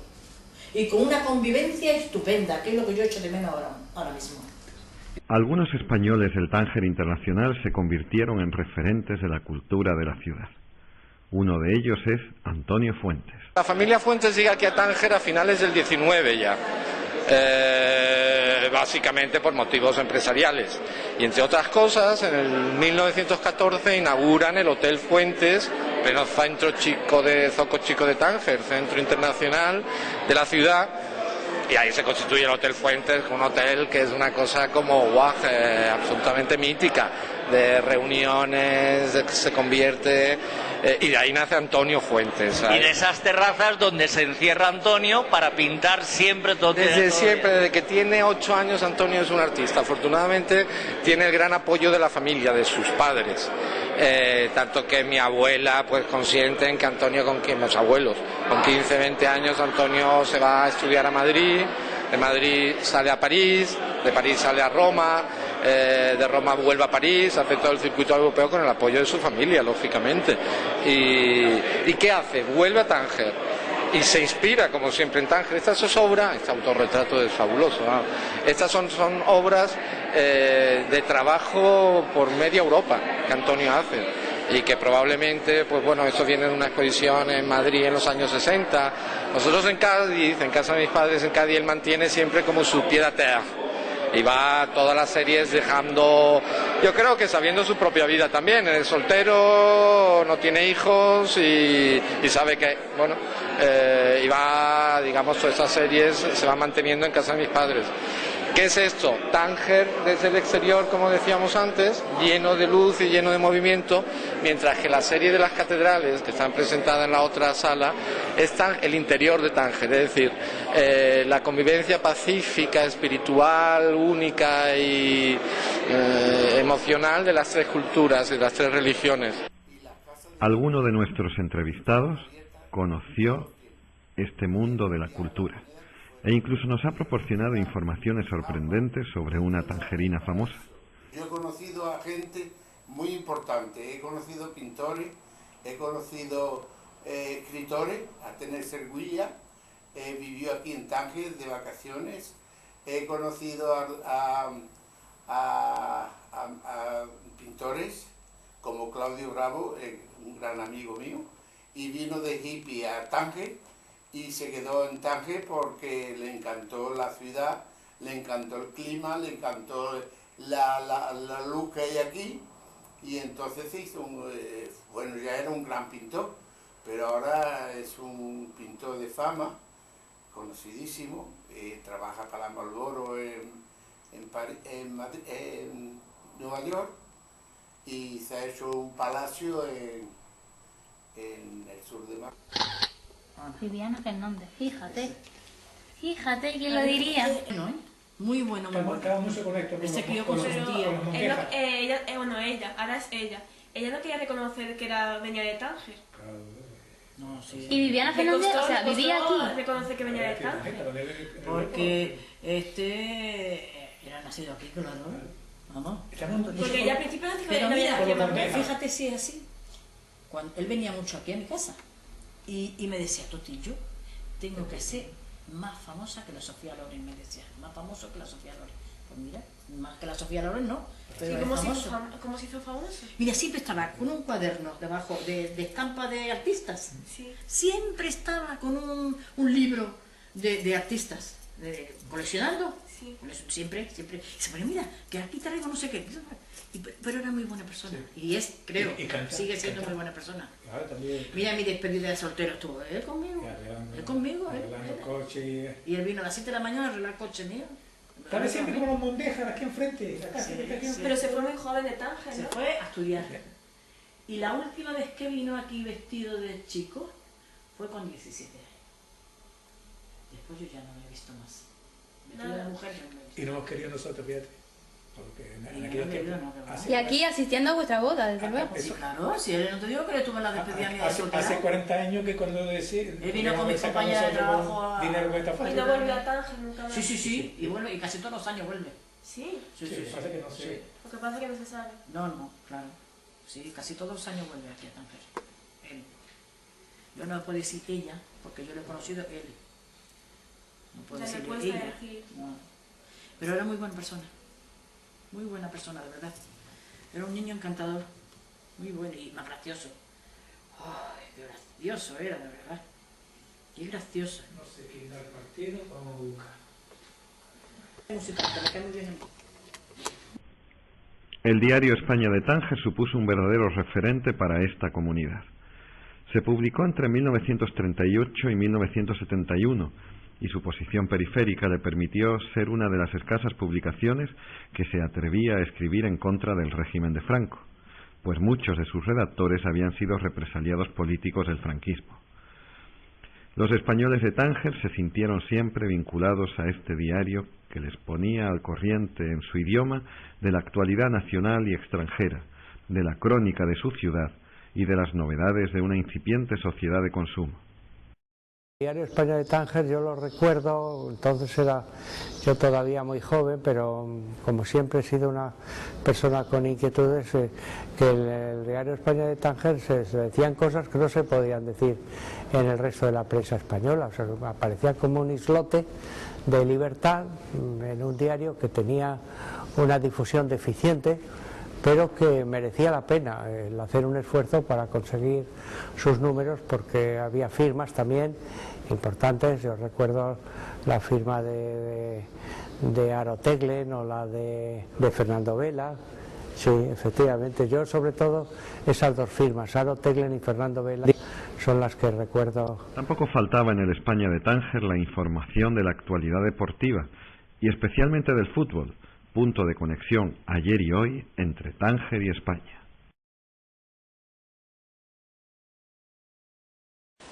Y con una convivencia estupenda, que es lo que yo echo de menos ahora mismo. Algunos españoles del Tánger Internacional se convirtieron en referentes de la cultura de la ciudad. Uno de ellos es Antonio Fuentes. La familia Fuentes llega aquí a Tánger a finales del 19 ya, básicamente por motivos empresariales. Y entre otras cosas, en el 1914 inauguran el Hotel Fuentes, pleno centro chico de Zoco Chico de Tánger, centro internacional de la ciudad. Y ahí se constituye el Hotel Fuentes, un hotel que es una cosa como guau, absolutamente mítica, de reuniones, se convierte, y de ahí nace Antonio Fuentes, ¿sabes? Y de esas terrazas donde se encierra Antonio para pintar siempre todo. Desde siempre, desde que tiene 8 años, Antonio es un artista. Afortunadamente tiene el gran apoyo de la familia, de sus padres. Tanto que mi abuela pues consiente en que Antonio, los abuelos, con 15, 20 años Antonio se va a estudiar a Madrid, de Madrid sale a París, de París sale a Roma, de Roma vuelve a París, hace todo el circuito europeo con el apoyo de su familia, lógicamente. ¿Y qué hace? Vuelve a Tánger y se inspira, como siempre, en Tánger. Esta es su obra, este autorretrato es fabuloso, ¿no? Estas son obras de trabajo por media Europa que Antonio hace. Y que probablemente, pues bueno, eso viene de una exposición en Madrid en los años 60. Nosotros en Cádiz, en casa de mis padres en Cádiz, él mantiene siempre como su pied à terre. Y va todas las series dejando, yo creo que sabiendo su propia vida también. Es soltero, no tiene hijos y sabe que, bueno, y va, digamos, todas esas series se van manteniendo en casa de mis padres. ¿Qué es esto? Tánger desde el exterior, como decíamos antes, lleno de luz y lleno de movimiento, mientras que la serie de las catedrales, que están presentadas en la otra sala, es el interior de Tánger, es decir, la convivencia pacífica, espiritual, única y emocional de las 3 culturas y las 3 religiones. Alguno de nuestros entrevistados conoció este mundo de la cultura. E incluso nos ha proporcionado informaciones sorprendentes sobre una tangerina famosa. Yo he conocido a gente muy importante, he conocido pintores, he conocido escritores, Atener Serguilla, vivió aquí en Tánger de vacaciones, he conocido a pintores como Claudio Bravo, un gran amigo mío, y vino de hippie a Tánger, y se quedó en Tánger porque le encantó la ciudad, le encantó el clima, le encantó la luz que hay aquí, y entonces se hizo bueno, ya era un gran pintor, pero ahora es un pintor de fama, conocidísimo, trabaja para Marlboro en Nueva York, y se ha hecho un palacio en el sur de Mar. Viviana Fernández, fíjate, ¿quién lo diría? Muy bueno, muy bueno. Se crió con sus tíos. Ahora es ella. Ella no quería reconocer que venía de Tánger. No, sí. Y Viviana Fernández, o sea, vivía aquí. Reconocer que venía de Tánger. Porque era nacido aquí, claro. Vamos. Porque ella al principio no Pero mira, aquí. fíjate si es así. Él venía mucho aquí a mi casa. Y me decía, Toti, yo tengo que ser más famosa que la Sofía Loren, me decía, más famoso que la Sofía Loren. Pues mira, más que la Sofía Loren no, pero ¿Cómo se hizo famosa? Mira, siempre estaba con un cuaderno debajo de estampa de artistas. Sí. Siempre estaba con un libro de artistas, coleccionando. Sí. Siempre. Se pone, mira, que aquí traigo no sé qué. Pero era muy buena persona. Sí. Y creo, sigue siendo muy buena persona. Claro, también. Mira mi despedida de soltero, estuvo él conmigo. Él conmigo, coche. Y él vino a las 7 de la mañana a arreglar el coche mío. Estaba siempre como los Mondejas aquí enfrente. Pero se fue muy joven de Tánger, ¿no? Se fue a estudiar. Y la última vez que vino aquí vestido de chico fue con 17 años. Después yo ya no lo he visto más. Vestido de mujer no lo he visto. Y no hemos querido nosotros, fíjate. Porque en aquel tiempo, Y aquí asistiendo a vuestra boda, desde luego. Sí, claro, si él no te digo que le tuve la despedida mía de soltera. hace 40 años que cuando Él vino con mis compañeras de trabajo dinero que está Y fácil. no volvió a Tánger nunca más. Sí, y vuelve, y casi todos los años vuelve. Sí. Sí. Pasa que no sé. Lo que pasa es que no se sabe. No, claro. Sí, casi todos los años vuelve aquí a Tánger. Él. Yo no puedo decir ella, porque yo lo he conocido él. No puedo Ya le decir cuesta ella. elegir. No. Pero era muy buena persona. Muy buena persona, de verdad. Era un niño encantador. Muy bueno y más gracioso. ¡Ay, qué gracioso era, de verdad! ¡Qué gracioso! No sé quién da el partido, vamos a buscar. Música, que me cae muy bien. El diario España de Tánger supuso un verdadero referente para esta comunidad. Se publicó entre 1938 y 1971 y su posición periférica le permitió ser una de las escasas publicaciones que se atrevía a escribir en contra del régimen de Franco, pues muchos de sus redactores habían sido represaliados políticos del franquismo. Los españoles de Tánger se sintieron siempre vinculados a este diario que les ponía al corriente en su idioma de la actualidad nacional y extranjera, de la crónica de su ciudad y de las novedades de una incipiente sociedad de consumo. El diario España de Tánger yo lo recuerdo, entonces era yo todavía muy joven, pero como siempre he sido una persona con inquietudes, que el diario España de Tánger se decían cosas que no se podían decir en el resto de la prensa española, o sea, aparecía como un islote de libertad en un diario que tenía una difusión deficiente, pero que merecía la pena el hacer un esfuerzo para conseguir sus números, porque había firmas también importantes. Yo recuerdo la firma de Aro Teglen o la de Fernando Vela. Sí, efectivamente, yo sobre todo esas dos firmas, Aro Teglen y Fernando Vela, son las que recuerdo. Tampoco faltaba en el España de Tánger la información de la actualidad deportiva y especialmente del fútbol, punto de conexión ayer y hoy entre Tánger y España.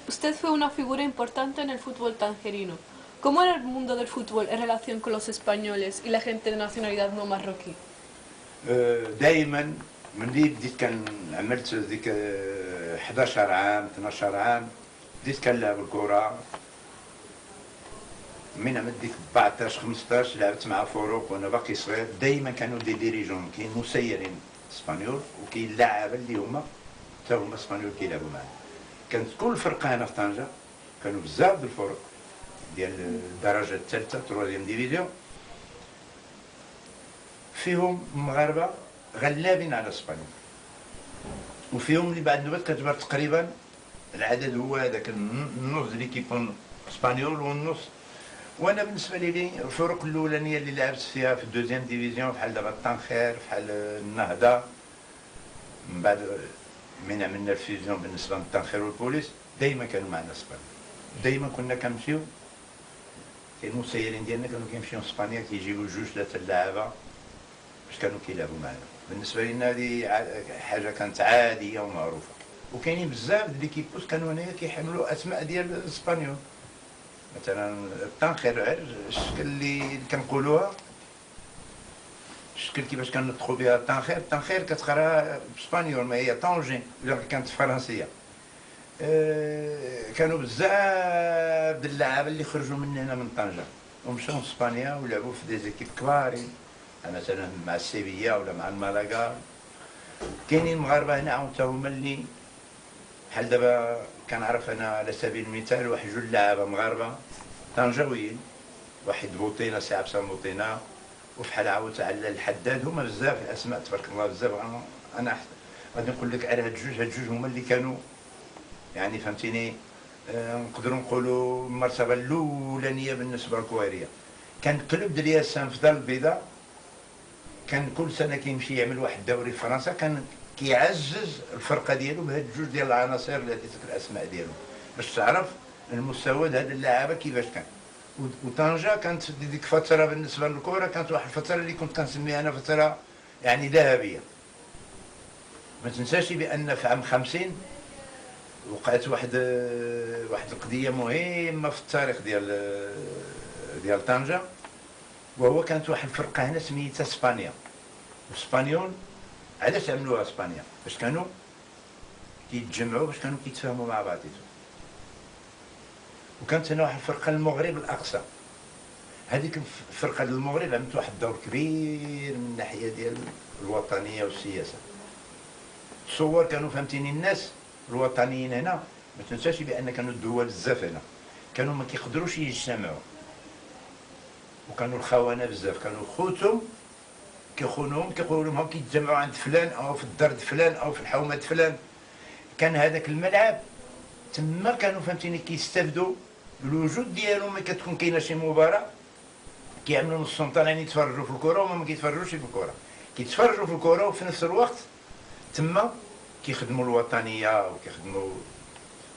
Usted fue una figura importante en el fútbol tangerino. ¿Cómo era el mundo del fútbol en relación con los españoles y la gente de nacionalidad no marroquí? دائما من اللي بديت عملت ديك 11 عام 12 عام بديت كنلعب الكره من عملت ديك 14 15 لعبت مع فروق وانا باقي صغير. دائما كانوا دي ديريجون كاين مسيرين اسبانيول وكاين لاعبين اللي هما حتى هما اسبانيول كيلعبوا معنا. كانت كل فرقه هنا في طنجه كانوا بزاف د الفرق ديال الدرجه الثالثه تروازيام ديفيزيون فيهم مغاربه غلابين على اسبانيول، وفيهم اللي بعد نوبات كتجبر تقريبا العدد هو هذاك النص اللي كيكون اسبانيول والنص. وانا بالنسبه لي الفرق الاولانيه اللي لعبت فيها في الدوزيام ديفيزيون بحال دابا الطنخير بحال النهضه، من بعد من عملنا الفيزيون بالنسبه للطنخير والبوليس دائما كانوا معنا اسبانيول. دائما كنا كنمشيو المسيرين ديالنا كانوا كيمشيو اسبانيا كيجيبوا جوج ثلاثه اللعابه باش كانوا كيلعبوا معنا. بالنسبه لنا هذه حاجه كانت عاديه ومعروفه. وكاينين بزاف د ليكيبوس كانوا هنايا كيحملوا اسماء ديال الاسبانيول. مثلا الطنخير الشكل اللي كنقولوها الشكل كيفاش كنطقوا بها الطنخير كتقراها باسبانيول ما هي طونجين ولا كانت فرنسيه. كانوا بزاف د اللعابه اللي خرجوا من هنا من طنجه ومشاو اسبانيا ولعبوا في دي زيكيب كبارين مثلا مع السيفيا ولا مع المالاغا. كاينين مغاربه هنا عاود هما اللي بحال دابا كنعرف انا على سبيل المثال واحد جوج لعابه مغاربه طنجاويين، واحد بوطينه سي عبسان بوطينه وفحال عاود على الحداد. هما بزاف الاسماء تبارك الله بزاف. انا غادي نقول لك على هاد جوج هما اللي كانوا يعني فهمتيني نقدروا نقولوا المرتبه الاولانيه بالنسبه للكواريه. كان كلوب ديال ياسان في دار البيضاء كان كل سنه كيمشي يعمل واحد الدوري في فرنسا، كان كيعزز الفرقه ديالو بهاد جوج ديال العناصر اللي عطيتك الاسماء ديالهم باش تعرف المستوى ديال هاد اللعابه كيفاش كان. وطنجه كانت ديك فتره بالنسبه للكره كانت واحد الفتره اللي كنت كنسميها انا فتره يعني ذهبيه. ما تنساش بان في عام 50 وقعت واحد القضيه مهمه في التاريخ ديال طنجه، وهو كانت واحد الفرقه هنا سميتها اسبانيا. والاسبانيول علاش عملوها اسبانيا؟ باش كانوا كيتجمعوا، باش كانوا كيتفاهموا مع بعضهم. وكانت هنا واحد الفرقه المغرب الاقصى، هذيك الفرقه المغرب عملت واحد الدور كبير من الناحيه ديال الوطنيه والسياسه. تصور كانوا فهمتيني الناس الوطنيين هنا، ما تنساش بان كانوا الدول بزاف هنا، كانوا ما كيقدروش يجتمعوا، وكانوا الخونه بزاف، كانوا خوتهم كيخونوهم كيقولوا لهم كيتجمعوا عند فلان او في الدار فلان او في الحومه فلان. كان هذاك الملعب تما كانوا فهمتيني كيستافدوا بالوجود ديالهم. ما كتكون كاينه شي مباراه كيعملوا نصهم طالعين يتفرجوا في الكره وما ما كيتفرجوش في الكره، كيتفرجوا في الكره وفي نفس الوقت تما كيخدموا الوطنيه وكيخدموا.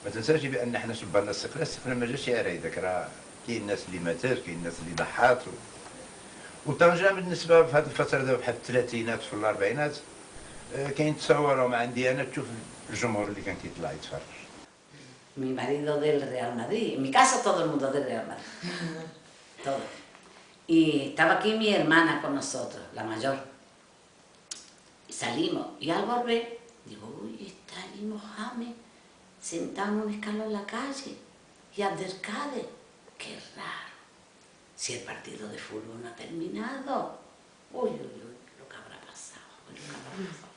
ما تنساش بان حنا شبانا السقله ما جاش غير هيداك، راه كاين الناس اللي ماتاش، كاين الناس اللي ضحات وطنجة بالنسبه في هذه الفتره دابا بحال الثلاثينات في الاربعينات كاين تصورهم عندي انا تشوف الجمهور اللي كان كيطلع يتفرج. Mi marido del Real Madrid, en mi casa todo el mundo del Real Madrid, todo. Y estaba aquí mi hermana con nosotros, la mayor. Y salimos, y al volver, digo, uy, está allí Mohamed, sentado en un escalón en la calle, y Abdelkader, qué raro. Si el partido de fútbol no ha terminado, uy, uy, uy, lo que habrá pasado, lo que habrá pasado.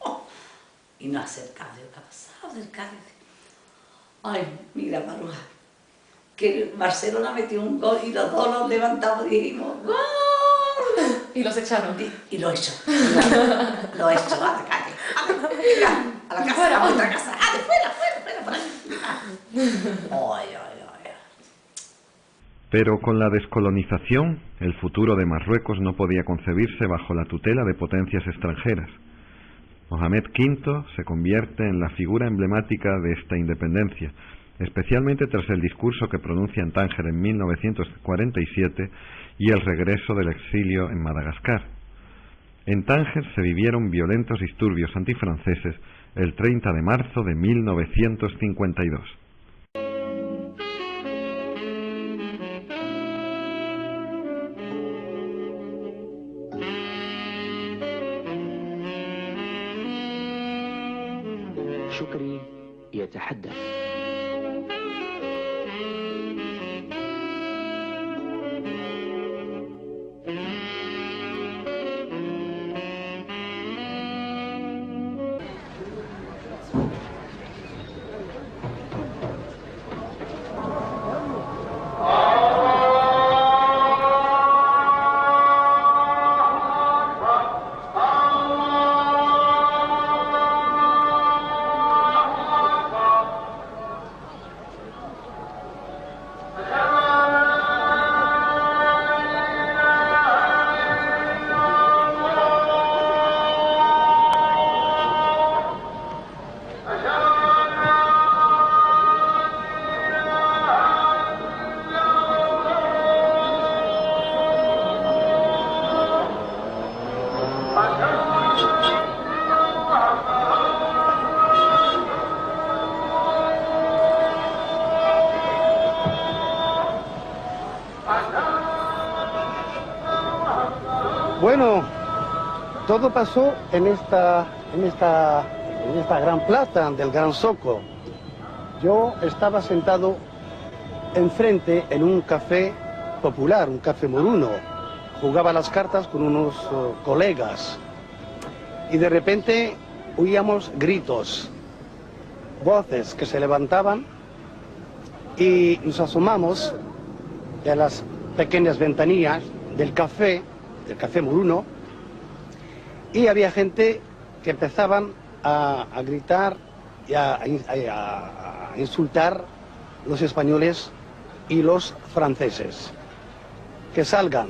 Oh, y no acercado, ¿qué ha pasado, Abdelkader? Ay, mira, Maruja, que Barcelona metió un gol y los dos nos levantamos y dijimos ¡gol! Y los echaron. Y lo echó. Lo echó a la calle. A la casa, Fuera. a nuestra casa. Fuera, por ahí. Ay, ay, ay. Pero con la descolonización, el futuro de Marruecos no podía concebirse bajo la tutela de potencias extranjeras. Mohamed V se convierte en la figura emblemática de esta independencia, especialmente tras el discurso que pronuncia en Tánger en 1947 y el regreso del exilio en Madagascar. En Tánger se vivieron violentos disturbios antifranceses el 30 de marzo de 1952. شكري يتحدث. Bueno, todo pasó en esta gran plaza del Gran Zoco. Yo estaba sentado enfrente en un café popular, un café moruno. Jugaba las cartas con unos colegas y de repente oíamos gritos, voces que se levantaban y nos asomamos a las pequeñas ventanillas del café moruno, y había gente que empezaban a gritar y a insultar los españoles y los franceses. Que salgan,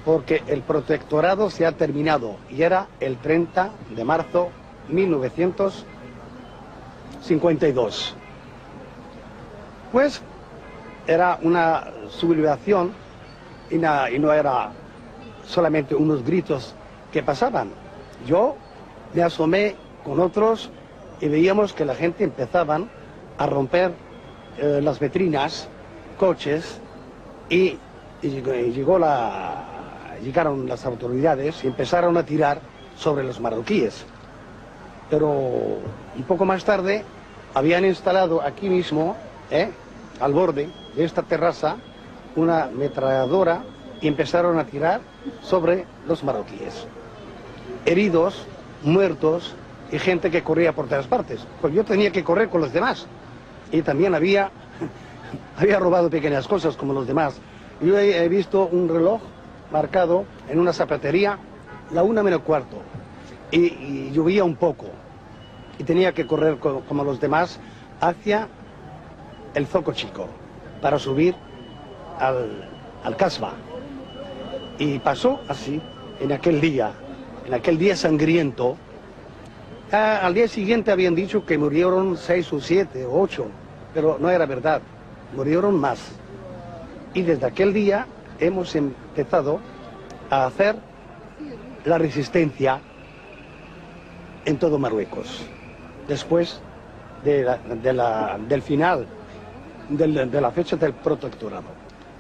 porque el protectorado se ha terminado, y era el 30 de marzo 1952. Pues era una sublevación y no era solamente unos gritos que pasaban. Yo me asomé con otros y veíamos que la gente empezaban a romper las vitrinas, coches, y llegó llegaron las autoridades y empezaron a tirar sobre los marroquíes. Pero un poco más tarde habían instalado aquí mismo, al borde de esta terraza, una ametralladora y empezaron a tirar sobre los marroquíes. Heridos, muertos y gente que corría por todas partes. Pues yo tenía que correr con los demás. Y también había robado pequeñas cosas como los demás. Yo he visto un reloj marcado en una zapatería, la 1 menos cuarto. Y llovía un poco. Y tenía que correr como los demás hacia el Zoco Chico para subir al Casbah. Y pasó así en aquel día sangriento. Al día siguiente habían dicho que murieron 6 o 7 o 8, pero no era verdad, murieron más. Y desde aquel día hemos empezado a hacer la resistencia en todo Marruecos. Después del final de la fecha del protectorado.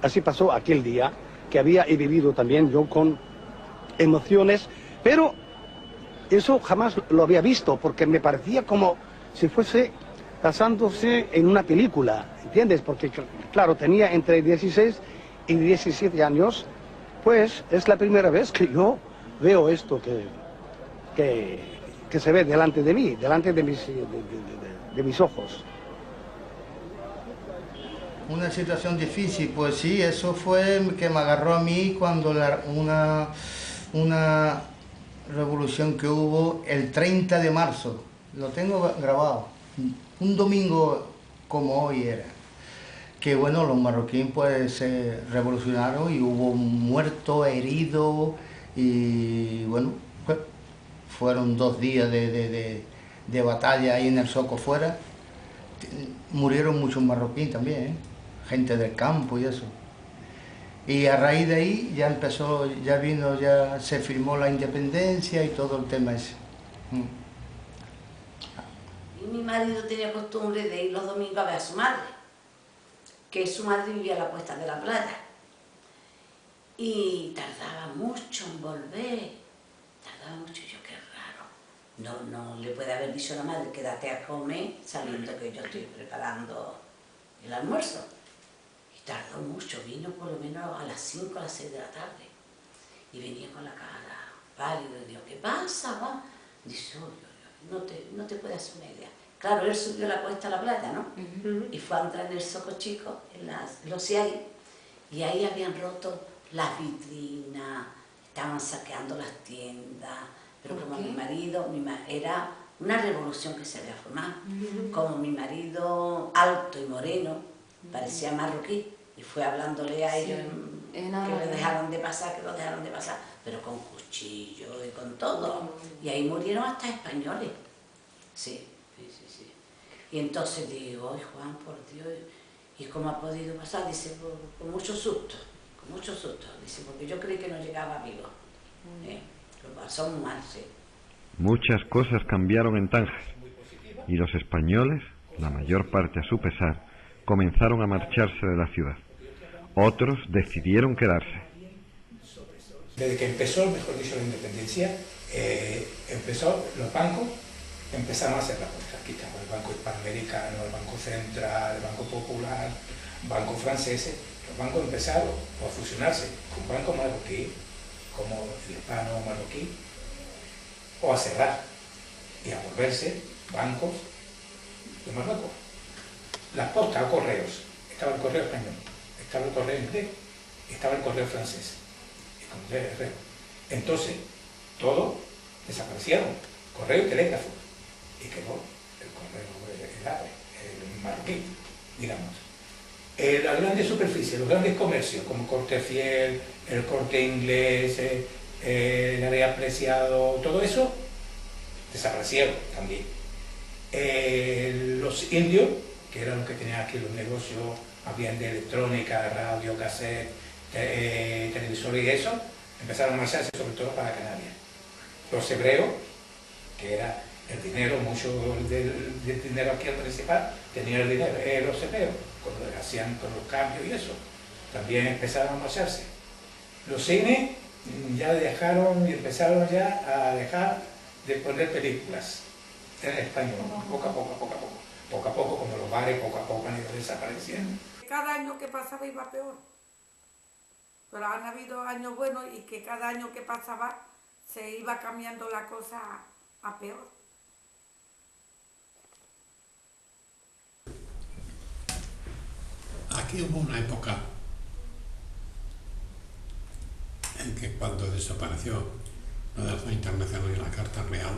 Así pasó aquel día que he vivido también yo con emociones, pero eso jamás lo había visto porque me parecía como si fuese pasándose en una película, ¿entiendes? Porque claro, tenía entre 16 y 17 años, pues es la primera vez que yo veo esto que se ve delante de mí, delante de mis ojos. Una situación difícil, pues sí, eso fue que me agarró a mí cuando una revolución que hubo el 30 de marzo, lo tengo grabado, un domingo como hoy era, que bueno, los marroquíes pues se revolucionaron y hubo muertos, heridos y bueno, pues, fueron 2 días de batalla ahí en el Zoco fuera. Murieron muchos marroquíes también, gente del campo y eso. Y a raíz de ahí ya se firmó la independencia y todo el tema ese. Y mi marido tenía costumbre de ir los domingos a ver a su madre, que su madre vivía a la Cuesta de la Plata. Y tardaba mucho en volver, tardaba mucho, yo qué raro. No le puede haber dicho a la madre, quédate a comer, sabiendo que yo estoy preparando el almuerzo. Y tardó mucho, vino por lo menos a las 5 o las 6 de la tarde. Y venía con la cara pálida, y digo, ¿qué pasa, va? Dice, no te puedes hacer una idea. Claro, él subió la Cuesta de la Plata, ¿no? Y fue a entrar en el Zoco Chico, en los CIAI, y ahí habían roto las vitrinas, estaban saqueando las tiendas, pero como mi marido, era una revolución que se había formado. Como mi marido, alto y moreno, parecía marroquí, y fue hablándole a ellos que lo dejaron de pasar, pero con cuchillo y con todo. Y ahí murieron hasta españoles. Sí. Y entonces digo, ay Juan, por Dios, ¿y cómo ha podido pasar? Dice, con mucho susto, dice, porque yo creí que no llegaba vivo. Lo pasó muy mal, sí. Muchas cosas cambiaron en Tánger y los españoles, la mayor parte a su pesar, comenzaron a marcharse de la ciudad. Otros decidieron quedarse. Desde que empezó, mejor dicho, la independencia, los bancos empezaron a cerrar puertas. Aquí estamos el Banco Hispanoamericano, el Banco Central, el Banco Popular, bancos franceses. Los bancos empezaron a fusionarse con bancos marroquíes, como el hispano marroquí, o a cerrar y a volverse bancos de Marruecos. Las postas o correos, estaba el correo español, estaba el correo inglés, estaba el correo francés, y con el entonces, todos desaparecieron, correo y telégrafo, y quedó el correo, el marroquí, digamos. Las grandes superficies, los grandes comercios, como Corte Fiel, el Corte Inglés, el Área Preciado, todo eso, desaparecieron también. Los indios, que eran los que tenían aquí los negocios, habían de electrónica, radio, cassette, televisor y eso, empezaron a marcharse sobre todo para Canarias. Los hebreos, que era el dinero, mucho del dinero aquí al principal, tenían el dinero, los hebreos, cuando hacían con los cambios y eso, también empezaron a marcharse. Los cines ya dejaron y empezaron ya a dejar de poner películas en español, poco a poco, como los bares poco a poco han ido desapareciendo. Cada año que pasaba iba peor, pero han habido años buenos y que cada año que pasaba se iba cambiando la cosa a peor. Aquí hubo una época en que cuando desapareció la Danza Internacional y la Carta Real,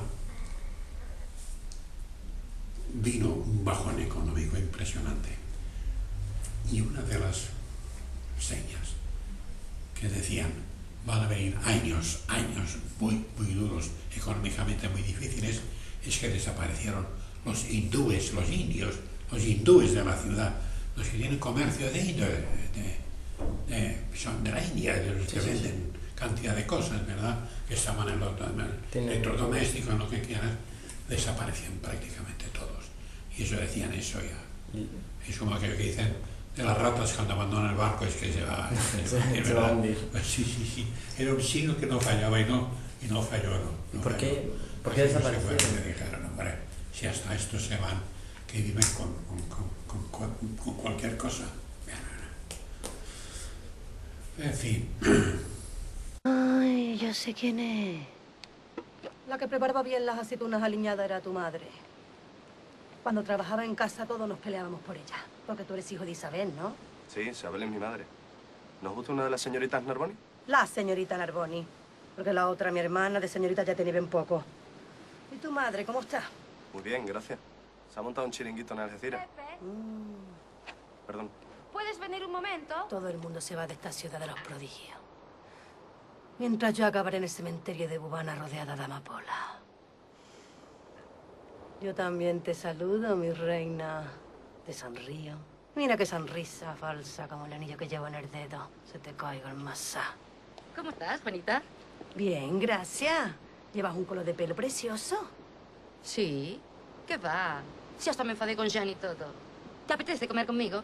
vino un bajón económico impresionante. Y una de las señas que decían van a venir años muy duros, económicamente muy difíciles, es que desaparecieron los hindúes, los indios, los hindúes de la ciudad, los que tienen comercio de la India, de los que venden cantidad de cosas, ¿verdad? Que estaban en los electrodomésticos, en lo que quieras, desaparecían prácticamente todos. Y eso decían eso ya. Es como aquello que dicen de las ratas cuando abandonan el barco, es que se va, ¿verdad? Pues sí. Era un signo que no fallaba y no falló. No ¿Por qué desaparecieron? Me dijeron, hombre, si hasta estos se van, que viven con cualquier cosa. En fin. Ay, yo sé quién es. La que preparaba bien las aceitunas aliñadas era tu madre. Cuando trabajaba en casa todos nos peleábamos por ella. Porque tú eres hijo de Isabel, ¿no? Sí, Isabel es mi madre. ¿Nos gusta una de las señoritas Narboni? La señorita Narboni. Porque la otra, mi hermana, de señorita ya tiene bien poco. ¿Y tu madre, cómo está? Muy bien, gracias. Se ha montado un chiringuito en Algeciras. Perdón. ¿Puedes venir un momento? Todo el mundo se va de esta ciudad de los prodigios. Mientras yo acabaré en el cementerio de Bubana rodeada de amapola. Yo también te saludo, mi reina. Te sonrío. Mira qué sonrisa falsa, como el anillo que llevo en el dedo. Se te caiga el masá. ¿Cómo estás, Juanita? Bien, gracias. ¿Llevas un color de pelo precioso? Sí. ¿Qué va? Si hasta me enfadé con Jean y todo. ¿Te apetece comer conmigo?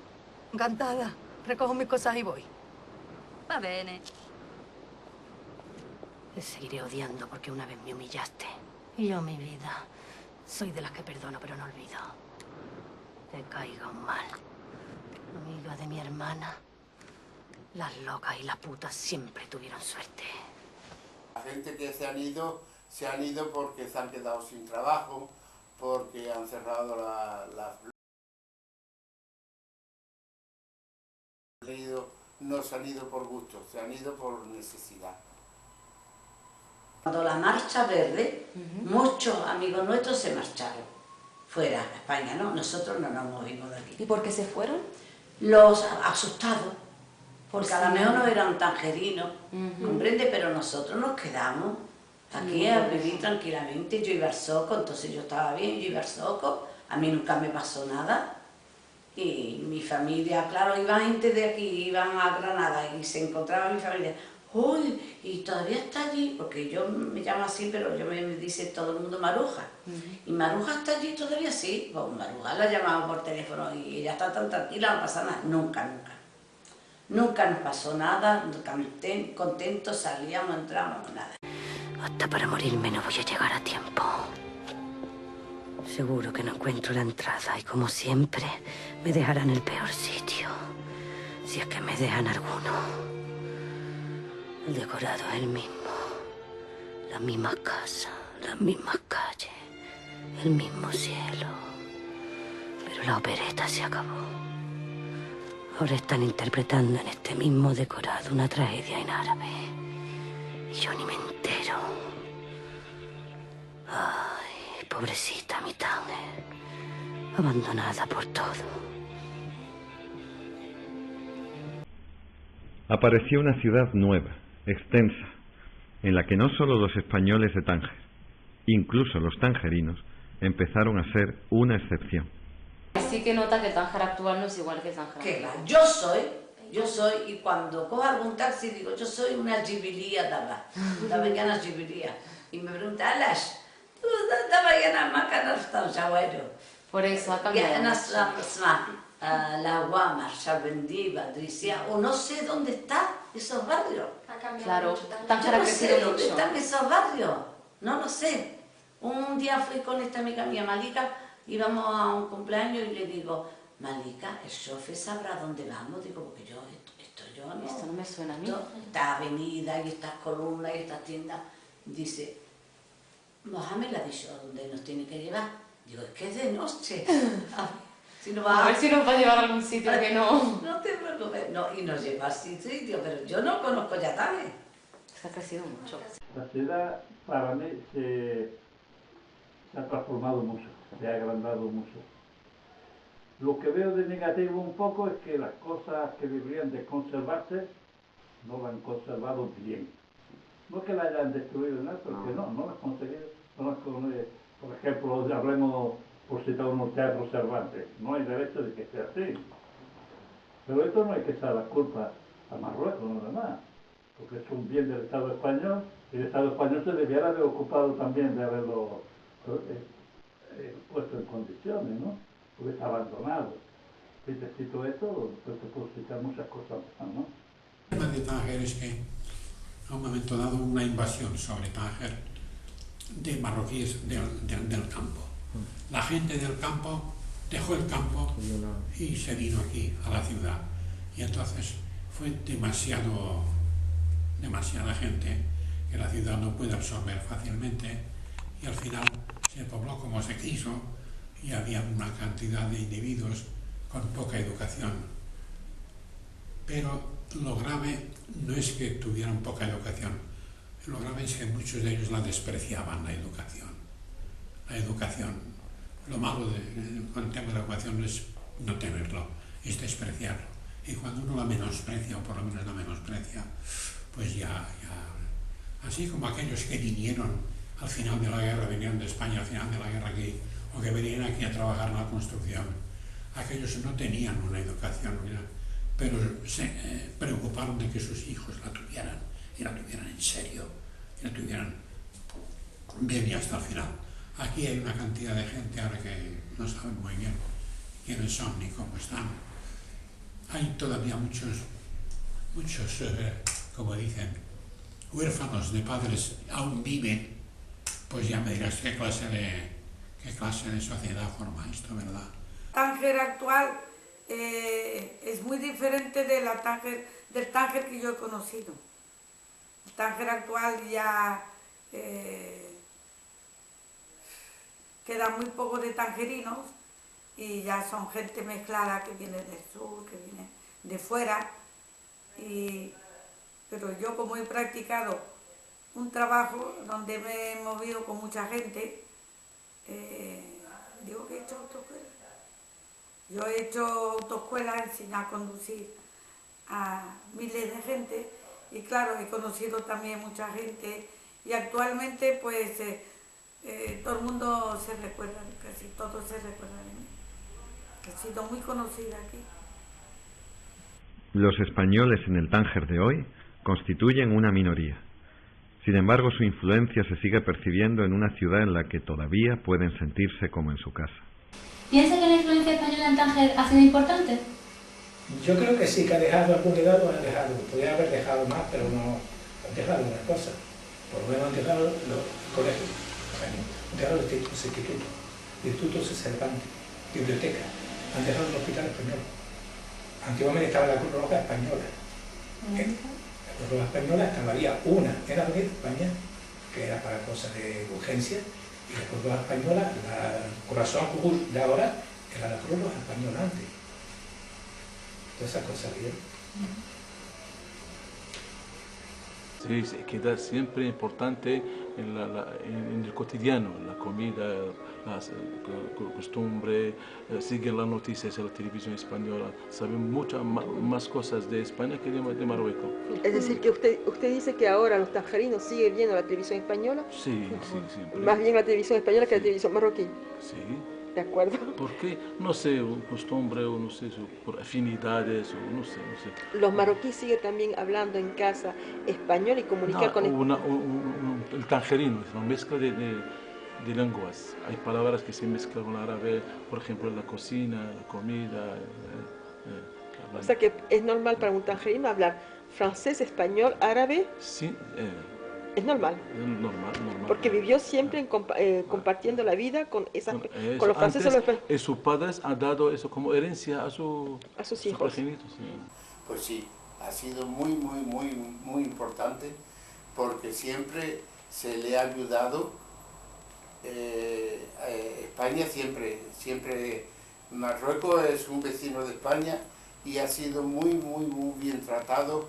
Encantada. Recojo mis cosas y voy. Va bene. Te seguiré odiando porque una vez me humillaste. Y yo, mi vida, soy de las que perdono pero no olvido. Te caiga mal. Amiga de mi hermana. Las locas y las putas siempre tuvieron suerte. La gente que se han ido porque se han quedado sin trabajo, porque han cerrado las... No se han ido por gusto, se han ido por necesidad. Cuando la marcha verde, muchos amigos nuestros se marcharon fuera a España, ¿no? Nosotros no nos movimos de aquí. ¿Y por qué se fueron? Los asustados, porque a lo mejor no eran tangerinos, comprende, pero nosotros nos quedamos aquí a vivir tranquilamente. Yo iba al Soco, entonces yo estaba bien, yo iba al Soco, a mí nunca me pasó nada. Y mi familia, claro, iba gente de aquí, iban a Granada y se encontraba mi familia. ¡Uy! Y todavía está allí, porque yo me llamo así, pero yo me dice todo el mundo Maruja. ¿Y Maruja está allí todavía? Sí. Pues Maruja la llamamos por teléfono y ella está tan tranquila, no pasa nada. Nunca. Nunca nos pasó nada, contentos, salíamos, entramos, nada. Hasta para morirme no voy a llegar a tiempo. Seguro que no encuentro la entrada y, como siempre, me dejarán en el peor sitio. Si es que me dejan alguno. El decorado es el mismo. Las mismas casas, las mismas calles, el mismo cielo. Pero la opereta se acabó. Ahora están interpretando en este mismo decorado una tragedia en árabe. Y yo ni me entero. Ay, pobrecita mi Tánger, abandonada por todo. Apareció una ciudad nueva, extensa, en la que no solo los españoles de Tánger, incluso los tangerinos, empezaron a ser una excepción. Sí que nota que Tánger actual no es igual que Tánger Que actual. va, yo soy, y cuando cojo algún taxi digo, yo soy una gibilía daba, una gibilía. Y me pregunta, Alash, tú daba ya nada más que no estás ya. Por eso ha cambiado. La Guamar, Charbendi, Badricia, o no sé dónde están esos barrios. cambiado Claro, mucho Tánger. Tánger Yo ha no crecido sé dónde mucho. están esos barrios, no lo sé. Un día fui con esta amiga mía, Malika, íbamos a un cumpleaños y le digo, Malika, el chofer sabrá dónde vamos. Digo, porque yo, esto yo no. Esto no me suena a mí. Esta avenida y estas columnas y estas tiendas. Dice, Mohamed le ha dicho dónde nos tiene que llevar. Digo, es que es de noche. Si no A ver si nos va a llevar a algún sitio que no. No te preocupes. No, y nos lleva a sitio, pero yo no conozco ya Tánger. Se ha crecido mucho. La ciudad para mí se ha transformado mucho, se ha agrandado mucho. Lo que veo de negativo un poco es que las cosas que deberían de conservarse no las han conservado bien. No es que las hayan destruido, ¿no? Porque no las han conseguido. Por ejemplo, hablemos por citar unos teatros Cervantes, no hay derecho de que sea así. Pero esto no hay que echar la culpa a Marruecos, nada más, porque es un bien del Estado español y el Estado español se debiera haber ocupado también de haberlo puesto en condiciones, ¿no? Porque está abandonado. Si te cito esto, pues te puedo citar muchas cosas más, ¿no? El tema de Tánger es que a un momento dado una invasión sobre Tánger de marroquíes del campo. La gente del campo dejó el campo y se vino aquí a la ciudad. Y entonces fue demasiada gente que la ciudad no puede absorber fácilmente y al final se pobló como se quiso y había una cantidad de individuos con poca educación. Pero lo grave no es que tuvieran poca educación, lo grave es que muchos de ellos la despreciaban, la educación. La educación, lo malo con el tema de la educación no es no tenerlo, es despreciarlo. Y cuando uno la menosprecia, o por lo menos la menosprecia, pues ya así como aquellos que vinieron al final de la guerra, venían de España al final de la guerra aquí, o que venían aquí a trabajar en la construcción, aquellos no tenían una educación, pero se preocuparon de que sus hijos la tuvieran, y la tuvieran en serio, y la tuvieran bien y hasta el final. Aquí hay una cantidad de gente ahora que no saben muy bien quiénes son ni cómo están. Hay todavía muchos, como dicen, huérfanos de padres aún viven, pues ya me dirás qué clase de sociedad forma esto, ¿verdad? Tánger actual es muy diferente de del Tánger que yo he conocido. El Tánger actual ya queda muy poco de tangerinos y ya son gente mezclada que viene del sur, que viene de fuera. Pero yo, como he practicado un trabajo donde me he movido con mucha gente, digo que he hecho autoescuela. Yo he hecho autoescuela, enseñar a conducir a miles de gente y claro, he conocido también mucha gente y actualmente pues todo el mundo se recuerda, casi todos se recuerdan de mí. He sido muy conocida aquí. Los españoles en el Tánger de hoy constituyen una minoría. Sin embargo, su influencia se sigue percibiendo en una ciudad en la que todavía pueden sentirse como en su casa. ¿Piensa que la influencia española en Tánger ha sido importante? Yo creo que sí, que ha dejado algún legado, podría haber dejado más, pero no, han dejado algunas cosas. Por lo menos han dejado los colegios, han dejado los institutos Cervantes, bibliotecas, han dejado el hospital español. Antiguamente estaba la Cruz Roja Española. La Cruz Roja Española había una en la Avenida España, que era para cosas de urgencia, y la Cruz Roja Española, la Corazón Rouge de ahora, era la Cruz Roja Española antes. Todas esas cosas bien. Sí, queda siempre importante en el cotidiano, la comida, las costumbres, siguen las noticias en la televisión española, saben muchas más cosas de España que de Marruecos. Es decir, que usted dice que ahora los tangerinos siguen viendo la televisión española. Sí, siempre. Más bien la televisión española que la televisión marroquí. Sí. ¿De acuerdo? Porque, no sé, costumbre o no sé, por afinidades o no sé. Los marroquíes siguen también hablando en casa español y comunicar con el tangerino es una mezcla de lenguas. Hay palabras que se mezclan con el árabe, por ejemplo, en la cocina, la comida. O sea que es normal para un tangerino hablar francés, español, árabe. Sí, es normal. Normal. Porque vivió siempre compartiendo la vida con los franceses y los españoles. Y sus padres han dado eso como herencia a sus hijos. progenitos. Sí. Pues sí, ha sido muy importante porque siempre se le ha ayudado. España siempre, Marruecos es un vecino de España y ha sido muy bien tratado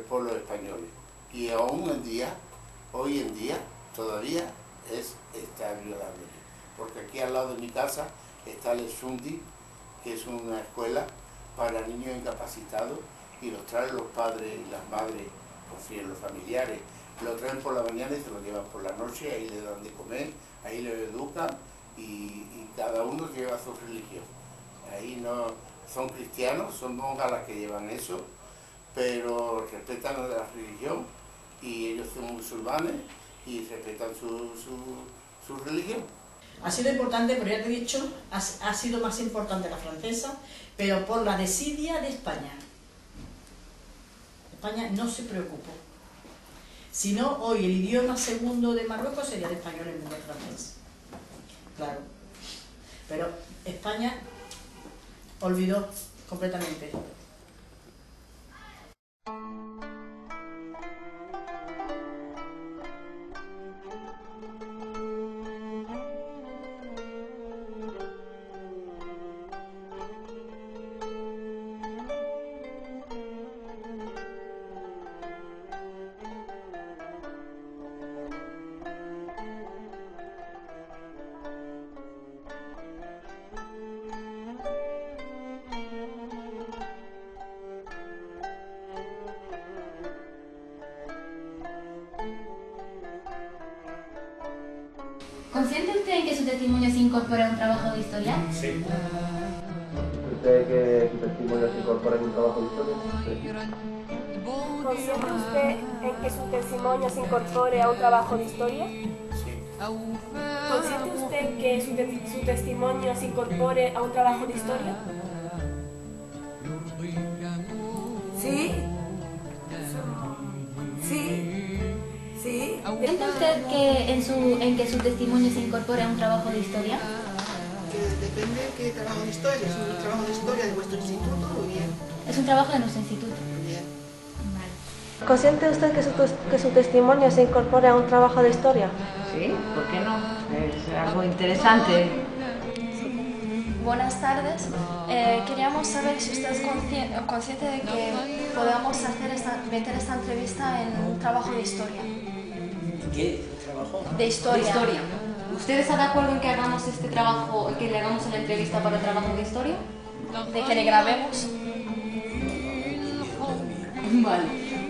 por los españoles. Y hoy en día, todavía está agradable. Porque aquí al lado de mi casa está el Sundi, que es una escuela para niños incapacitados, y los traen los padres y las madres, los familiares, lo traen por la mañana y se lo llevan por la noche, ahí le dan de comer, ahí lo educan y cada uno lleva su religión. Ahí no son cristianos, son monjas las que llevan eso, pero respetan la religión y ellos son musulmanes y respetan su religión. Ha sido importante, pero ya te he dicho, ha sido más importante la francesa, pero por la desidia de España. España no se preocupó. Si no, hoy el idioma segundo de Marruecos sería el español en vez del francés. Claro. Pero España olvidó completamente. ¿Consciente usted en que su testimonio se incorpora a un trabajo de historia? Sí. ¿Usted que su testimonio se incorpora en un trabajo de historia? Sí. ¿Consciente usted en que su testimonio se incorpore a un trabajo de historia? Sí. ¿Consciente usted en que su testimonio se incorpore a un trabajo de historia? Sí. Sí. Sí. ¿Siente usted que en que su testimonio se incorpore a un trabajo de historia? Depende de qué trabajo de historia. ¿Es un trabajo de historia de vuestro instituto o bien? Es un trabajo de nuestro instituto. Bien. Vale. ¿Consciente usted que su testimonio se incorpore a un trabajo de historia? Sí, ¿por qué no? Es algo interesante. Buenas tardes. Queríamos saber si usted es consciente de que podamos meter esta entrevista en un trabajo de historia. ¿Qué trabajo? De historia. De historia. ¿Usted está de acuerdo en que hagamos este trabajo, que le hagamos una entrevista para el trabajo de historia? De que le grabemos. Vale.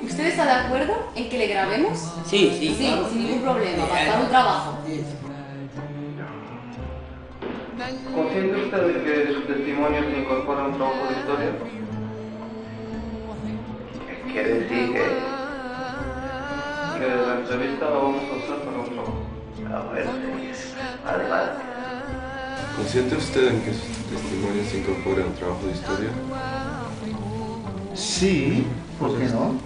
¿Usted está de acuerdo en que le grabemos? Sí. Sí, sin ningún problema, para un trabajo. ¿Consciente usted de que su testimonio se incorpora a un trabajo de historia? Quiere decir que la entrevista la vamos a usar para un trabajo. Vale. ¿Consciente usted en que su testimonio se incorpora a un trabajo de historia? Sí, ¿por qué no?